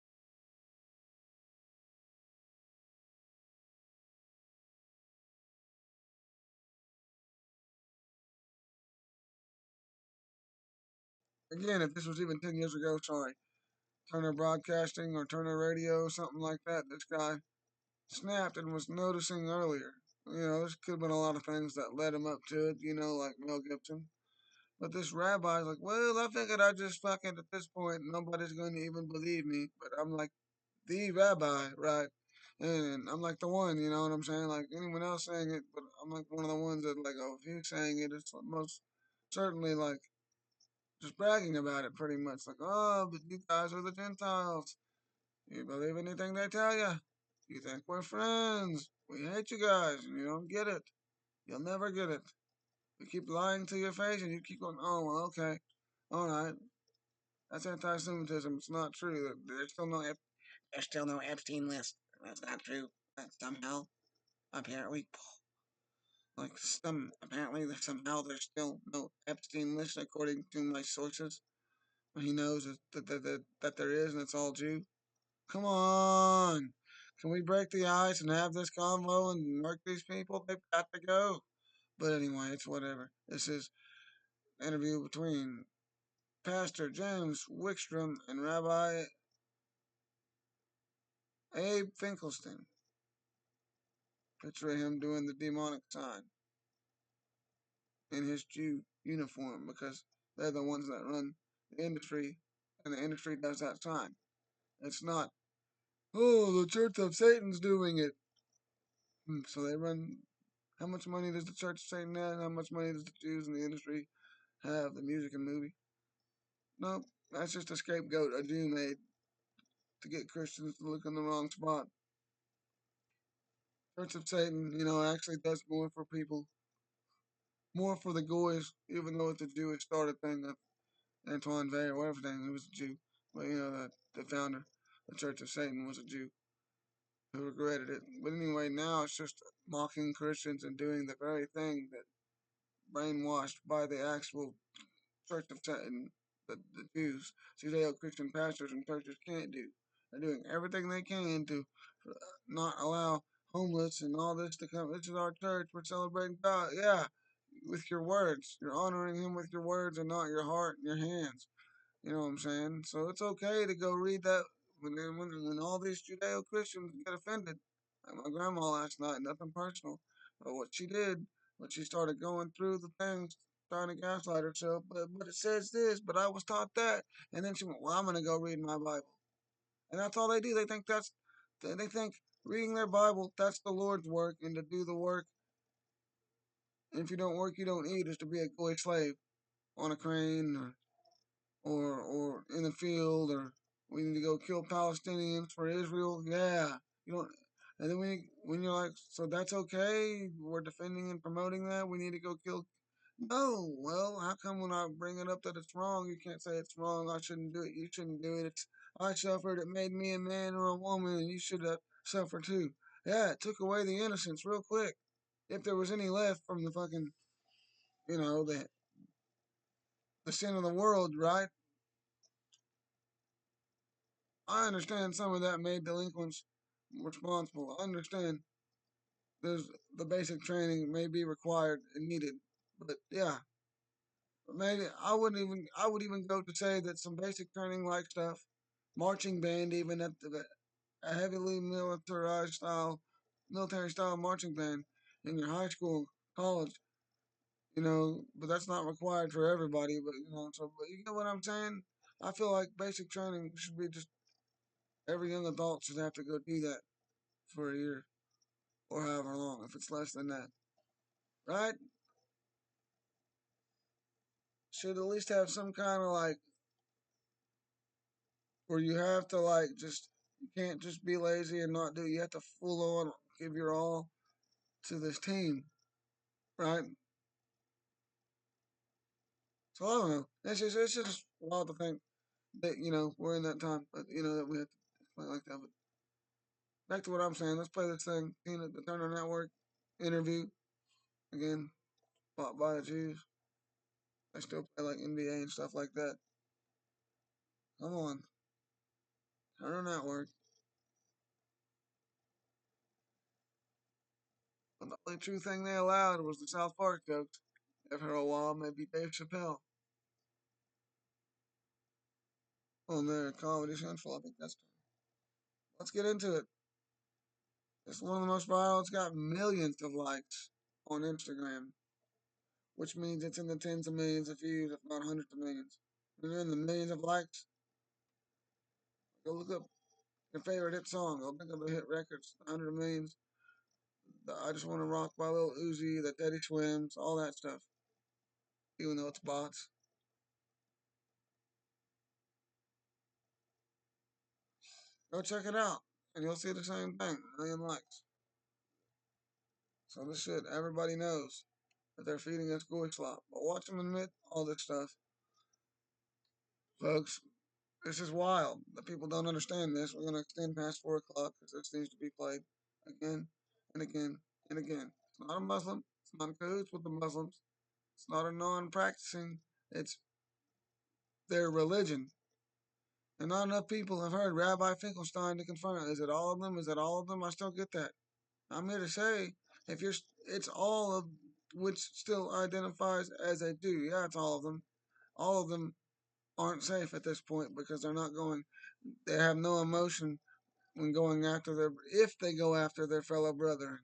Again, if this was even 10 years ago, sorry. Turner Broadcasting or Turner Radio, something like that, this guy snapped and was noticing earlier. There could have been a lot of things that led him up to it, like Mel Gibson. But this rabbi's like, well, I figured I just fucking at this point, nobody's going to even believe me. But I'm like, the rabbi, right? And I'm like the one, you know what I'm saying? Like anyone else saying it, but I'm like one of the ones that like, oh, if he's saying it, it's most certainly like just bragging about it pretty much. Like, oh, but you guys are the Gentiles. You believe anything they tell you. You think we're friends. We hate you guys, and you don't get it. You'll never get it. You keep lying to your face, and you keep going, oh, well, okay. All right. That's anti-Semitism. It's not true. There's still no Epstein list. That's not true. That somehow, apparently, apparently somehow there's still no Epstein list according to my sources. He knows that there is, and it's all Jew. Come on. Can we break the ice and have this convo and mark these people? They've got to go. But anyway, it's whatever. This is an interview between Pastor James Wickstrom and Rabbi Abe Finkelstein. Picture him doing the demonic sign in his Jew uniform because they're the ones that run the industry, and the industry does that sign. It's not, oh, the Church of Satan's doing it. So they run. How much money does the Church of Satan have? How much money does the Jews in the industry have? The music and movie? Nope. That's just a scapegoat a Jew made to get Christians to look in the wrong spot. Church of Satan, actually does more for people, more for the goys, even though it's a Jewish started thing. Antoine Vey or whatever his name, he was a Jew. But the founder, the Church of Satan, was a Jew who regretted it. But anyway, now it's just mocking Christians and doing the very thing that brainwashed by the actual Church of Satan, the Jews, Judeo-Christian pastors and churches can't do. They're doing everything they can to not allow homeless and all this to come. This is our church. We're celebrating God. Yeah, with your words. You're honoring Him with your words and not your heart and your hands. You know what I'm saying? So it's okay to go read that when all these Judeo Christians get offended. Like my grandma last night, nothing personal, but what she did when she started going through the things, trying to gaslight herself. But it says this, but I was taught that, and then she went, well, I'm gonna go read my Bible, and that's all they do. They think reading their Bible that's the Lord's work, and to do the work. And if you don't work, you don't eat. Is to be a goy slave on a crane or in the field, or we need to go kill Palestinians for Israel. Yeah, you don't. And then when you're like, so that's okay, we're defending and promoting that. We need to go kill. No, well, how come when I bring it up that it's wrong, you can't say it's wrong? I shouldn't do it. You shouldn't do it. It's I suffered. It made me a man or a woman, and you should suffer too. Yeah, it took away the innocence real quick. If there was any left from the fucking, the sin of the world, right? I understand some of that made delinquents responsible. I understand there's the basic training may be required and needed, but yeah, maybe I would even go to say that some basic training like stuff, marching band even at the a heavily military style marching band in your high school, college, but that's not required for everybody, but but you get what I'm saying? I feel like basic training should be just every young adult should have to go do that for a year or however long, if it's less than that. Right? Should at least have some kind of like where you have to like just you can't just be lazy and not do. You have to full on give your all to this team, right? So I don't know. It's just wild to think that we're in that time, but that we have to play like that. But back to what I'm saying. Let's play this thing. The Turner Network interview again, bought by the Jews. They still play like NBA and stuff like that. Come on, Turner Network. But the only true thing they allowed was the South Park jokes. After a while, maybe Dave Chappelle on their Comedy Central. I think that's true. Let's get into it. It's one of the most viral. It's got millions of likes on Instagram, which means it's in the tens of millions of views, if not hundreds of millions. When you're in the millions of likes, go look up your favorite hit song. Go look up the hit records, 100 millions. The I Just Want to Rock by Lil Uzi, the Teddy Swims, all that stuff. Even though it's bots. Go check it out, and you'll see the same thing. A million likes. So this shit, everybody knows that they're feeding us goy slop. But watch them admit all this stuff. Folks, this is wild. The people don't understand this. We're going to extend past 4 o'clock because this needs to be played again and again and again. It's not a Muslim. It's not in cahoots with the Muslims. It's not a non-practicing. It's their religion. And not enough people have heard Rabbi Finkelstein to confront it. Is it all of them? Is it all of them? I still get that. I'm here to say, it's all of which still identifies as a Jew. Yeah, it's all of them. All of them aren't safe at this point because they have no emotion when going after if they go after their fellow brethren.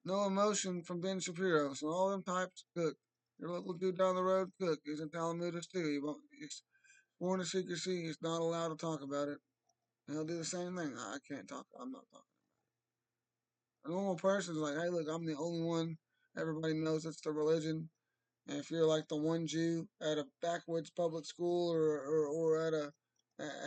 No emotion from Ben Shapiro. So all them types cook. Your local dude down the road cook. He's in Talamudas too. He's sworn to secrecy. He's not allowed to talk about it. And he'll do the same thing. I can't talk. I'm not talking. A normal person's like, hey, look, I'm the only one. Everybody knows it's the religion. And if you're like the one Jew at a backwoods public school or at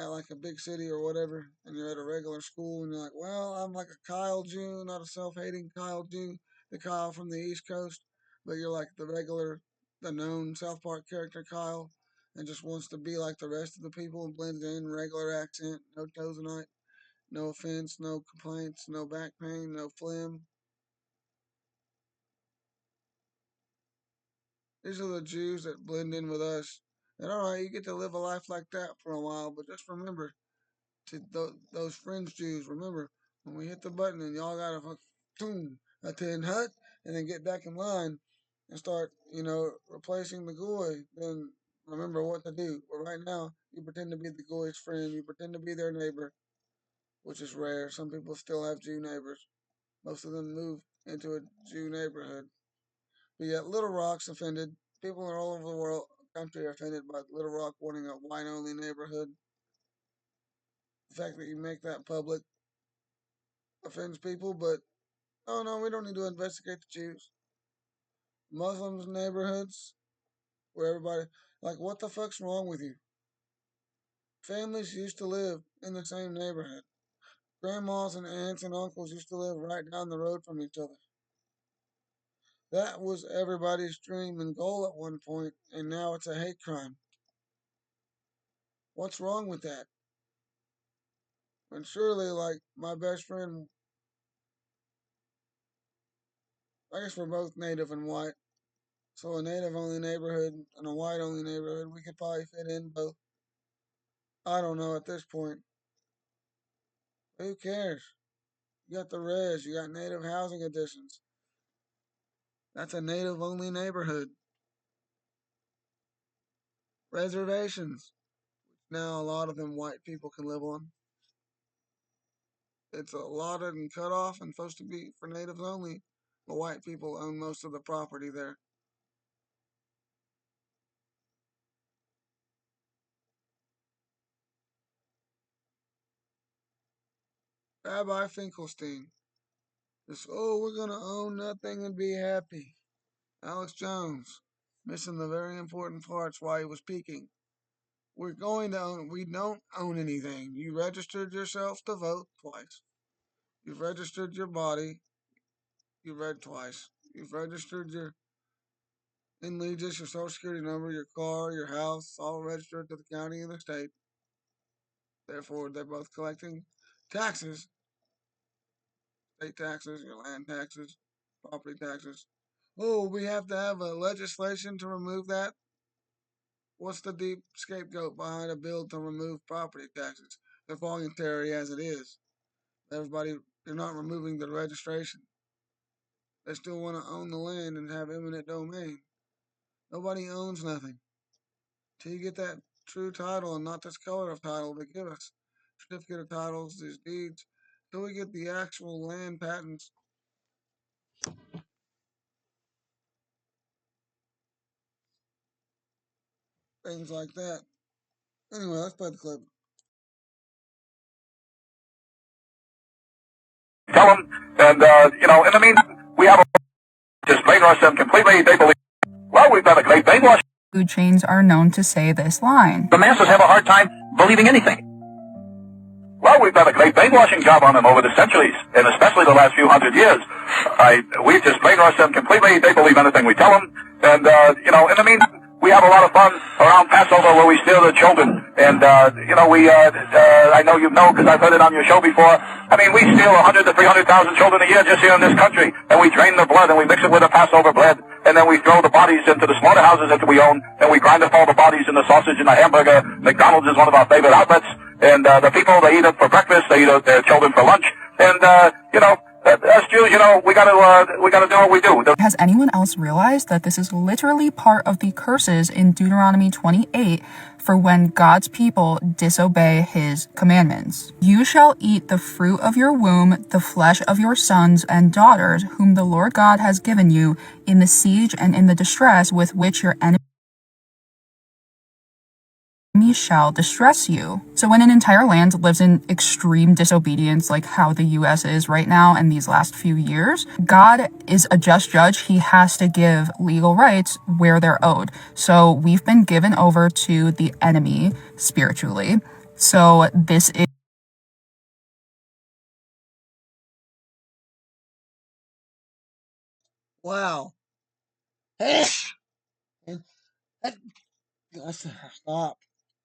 like a big city or whatever, and you're at a regular school and you're like, well, I'm like a Kyle Jew, not a self-hating Kyle Jew, the Kyle from the East Coast, but you're like the known South Park character Kyle, and just wants to be like the rest of the people and blends in, regular accent, no toes tonight, no offense, no complaints, no back pain, no phlegm. These are the Jews that blend in with us. And all right, you get to live a life like that for a while, but just remember those fringe Jews. Remember when we hit the button and y'all got to attend hut and then get back in line and start, replacing the goy. Then remember what to do. But right now, you pretend to be the goy's friend. You pretend to be their neighbor, which is rare. Some people still have Jew neighbors. Most of them move into a Jew neighborhood. But yet Little Rock's offended. People all over the world, country are offended by Little Rock wanting a white-only neighborhood. The fact that you make that public offends people, but oh no, we don't need to investigate the Jews. Muslims neighborhoods where everybody, like, what the fuck's wrong with you? Families used to live in the same neighborhood. Grandmas and aunts and uncles used to live right down the road from each other. That was everybody's dream and goal at one point, and now it's a hate crime. What's wrong with that? And surely, like, my best friend, I guess we're both native and white. So a native only neighborhood and a white only neighborhood, we could probably fit in both. I don't know at this point. Who cares? You got the res, you got native housing additions. That's a native only neighborhood. Reservations. Now a lot of them white people can live on. It's allotted and cut off and supposed to be for natives only. The white people own most of the property there. Rabbi Finkelstein. Just, oh, we're going to own nothing and be happy. Alex Jones, missing the very important parts while he was speaking. We don't own anything. You registered yourself to vote twice. You've registered your body. You read twice. You've registered your allegiance, your social security number, your car, your house, all registered to the county and the state. Therefore, they're both collecting taxes, state taxes, your land taxes, property taxes. Oh, we have to have a legislation to remove that. What's the deep scapegoat behind a bill to remove property taxes? They're voluntary as it is. Everybody, they're not removing the registration. They still want to own the land and have eminent domain. Nobody owns nothing. Till you get that true title and not this color of title they give us. Certificate of titles, these deeds. Till we get the actual land patents. Things like that. Anyway, let's play the clip. Tell them, and, in the meantime, we have just brainwash them completely. They believe, well, we've done a great brainwash. Food chains are known to say this line. The masses have a hard time believing anything. Well, we've done a great brainwashing job on them over the centuries, and especially the last few hundred years. We've just brainwashed them completely. They believe anything we tell them. And, in the meantime, we have a lot of fun around Passover where we steal the children. And, I know you know because I've heard it on your show before. I mean, we steal 100 to 300,000 children a year just here in this country. And we drain their blood and we mix it with the Passover bread. And then we throw the bodies into the slaughterhouses that we own. And we grind up all the bodies in the sausage and the hamburger. McDonald's is one of our favorite outlets. And, the people, they eat it for breakfast. They eat their children for lunch. And, as Jews, we gotta do what we do. Has anyone else realized that this is literally part of the curses in Deuteronomy 28 for when God's people disobey his commandments? You shall eat the fruit of your womb, the flesh of your sons and daughters, whom the Lord God has given you, in the siege and in the distress with which your enemy shall distress you. So when an entire land lives in extreme disobedience, like how the U.S. is right now and these last few years, God is a just judge. He has to give legal rights where they're owed. So we've been given over to the enemy spiritually. So this is Wow. Stop.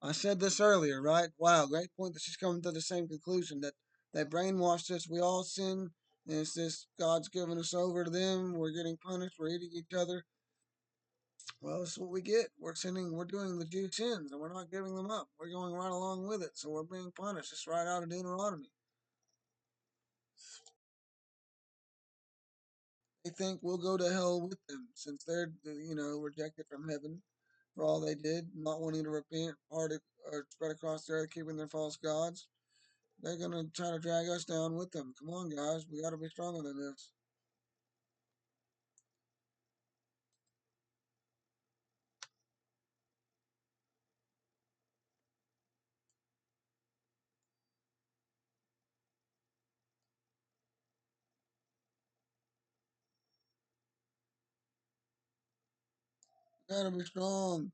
I said this earlier, right? Wow, great point that she's coming to the same conclusion that they brainwashed us. We all sin. And it's this God's giving us over to them. We're getting punished. We're eating each other. Well, that's what we get. We're sinning. We're doing the Jew sins, and we're not giving them up. We're going right along with it, so we're being punished. It's right out of Deuteronomy. They think we'll go to hell with them since they're, rejected from heaven for all they did, not wanting to repent, or spread across the earth, keeping their false gods. They're going to try to drag us down with them. Come on, guys. We got to be stronger than this. We got to be strong.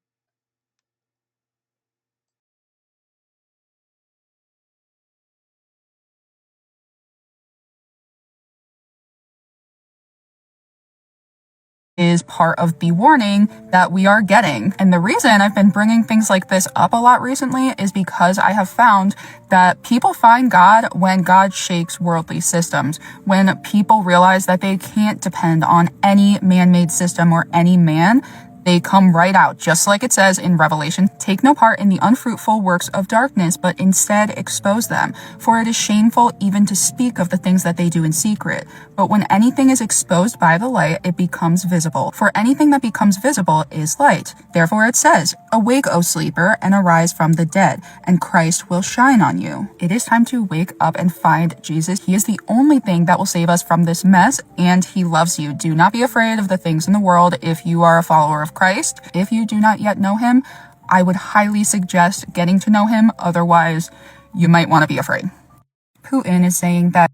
part of the warning that we are getting. And the reason I've been bringing things like this up a lot recently is because I have found that people find God when God shakes worldly systems, when people realize that they can't depend on any man-made system or any man. They come right out, just like it says in Revelation, take no part in the unfruitful works of darkness, but instead expose them. For it is shameful even to speak of the things that they do in secret. But when anything is exposed by the light, it becomes visible. For anything that becomes visible is light. Therefore it says, awake, O sleeper, and arise from the dead, and Christ will shine on you. It is time to wake up and find Jesus. He is the only thing that will save us from this mess, and he loves you. Do not be afraid of the things in the world if you are a follower of Christ. If you do not yet know him, I would highly suggest getting to know him. Otherwise, you might want to be afraid. Putin is saying that.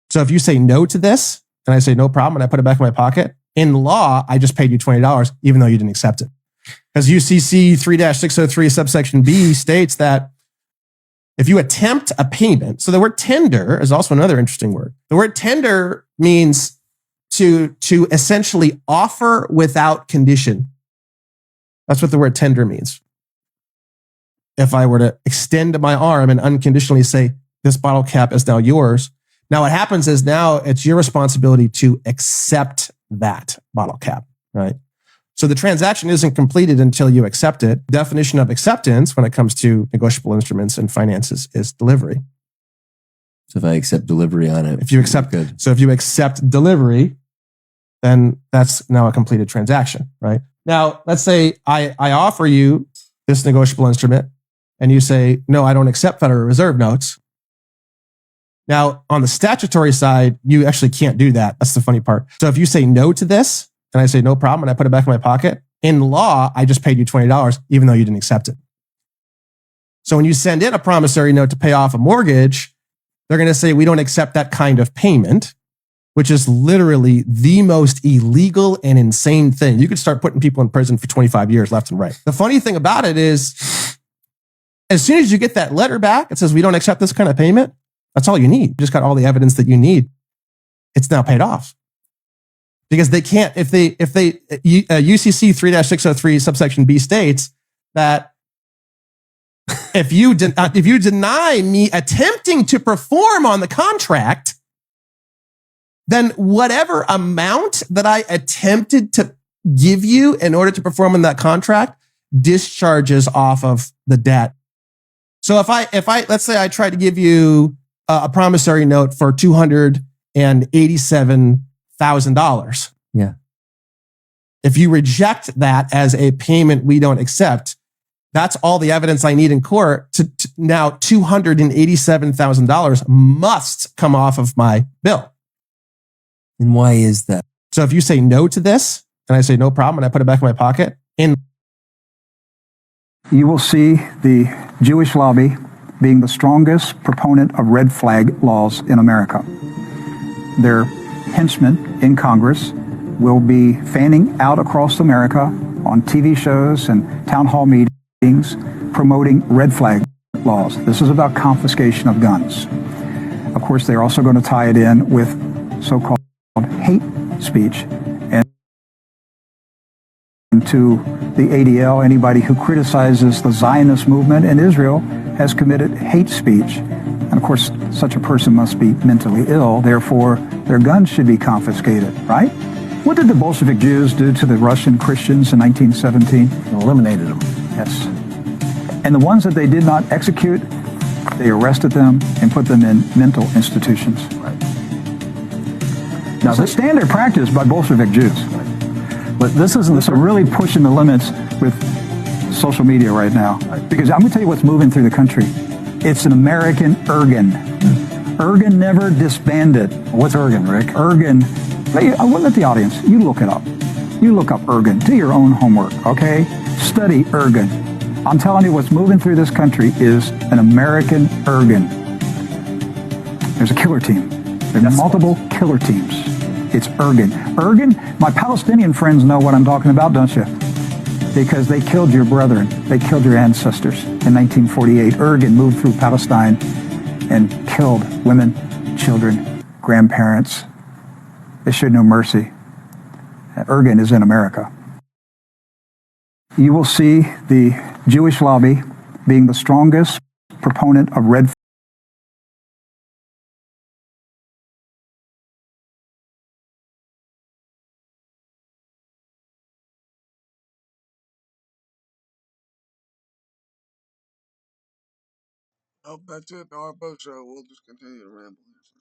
So if you say no to this, and I say no problem, and I put it back in my pocket, in law, I just paid you $20, even though you didn't accept it. Because UCC 3-603 subsection B states that if you attempt a payment, so the word tender is also another interesting word. The word tender means to essentially offer without condition. That's what the word tender means. If I were to extend my arm and unconditionally say, this bottle cap is now yours. Now what happens is now it's your responsibility to accept that bottle cap, right? So the transaction isn't completed until you accept it. Definition of acceptance when it comes to negotiable instruments and finances is delivery. So if I accept delivery on it, if you accept delivery, then that's now a completed transaction, right? Now, let's say I offer you this negotiable instrument and you say, no, I don't accept Federal Reserve notes. Now, on the statutory side, you actually can't do that. That's the funny part. So if you say no to this, and I say no problem, and I put it back in my pocket, in law, I just paid you $20, even though you didn't accept it. So when you send in a promissory note to pay off a mortgage, they're going to say, we don't accept that kind of payment, which is literally the most illegal and insane thing. You could start putting people in prison for 25 years left and right. The funny thing about it is, as soon as you get that letter back, it says, we don't accept this kind of payment. That's all you need. You just got all the evidence that you need. It's now paid off. Because they can't, if UCC 3-603 subsection B states that if you deny me attempting to perform on the contract, then whatever amount that I attempted to give you in order to perform on that contract discharges off of the debt. So if I let's say I tried to give you a promissory note for $287,000. Yeah. If you reject that as a payment we don't accept, that's all the evidence I need in court to now $287,000 must come off of my bill. And why is that? So if you say no to this, and I say no problem, and I put it back in my pocket, you will see the Jewish lobby being the strongest proponent of red flag laws in America. Their henchmen in Congress will be fanning out across America on TV shows and town hall meetings promoting red flag laws. This is about confiscation of guns. Of course, they're also going to tie it in with so-called hate speech. And to the ADL, anybody who criticizes the Zionist movement in Israel has committed hate speech. And of course, such a person must be mentally ill. Therefore, their guns should be confiscated, right? What did the Bolshevik Jews do to the Russian Christians in 1917? Eliminated them. Yes. And the ones that they did not execute, they arrested them and put them in mental institutions. Right. Now, the standard practice by Bolshevik Jews. Right. But this is really pushing the limits with social media right now. Right. Because I'm going to tell you what's moving through the country. It's an American Ergen. Ergen never disbanded. What's Ergen, Rick? Ergen. I will let the audience, you look it up. You look up Ergen. Do your own homework, okay? Study Ergen. I'm telling you, what's moving through this country is an American Ergen. There's a killer team. There are multiple killer teams. It's Ergen. Ergen, my Palestinian friends know what I'm talking about, don't you? Because they killed your brethren. They killed your ancestors in 1948. Ergen moved through Palestine and killed women, children, grandparents. They showed no mercy. Ergen is in America. You will see the Jewish lobby being the strongest proponent of red Nope, that's it. Our boat show. We'll just continue to ramble here.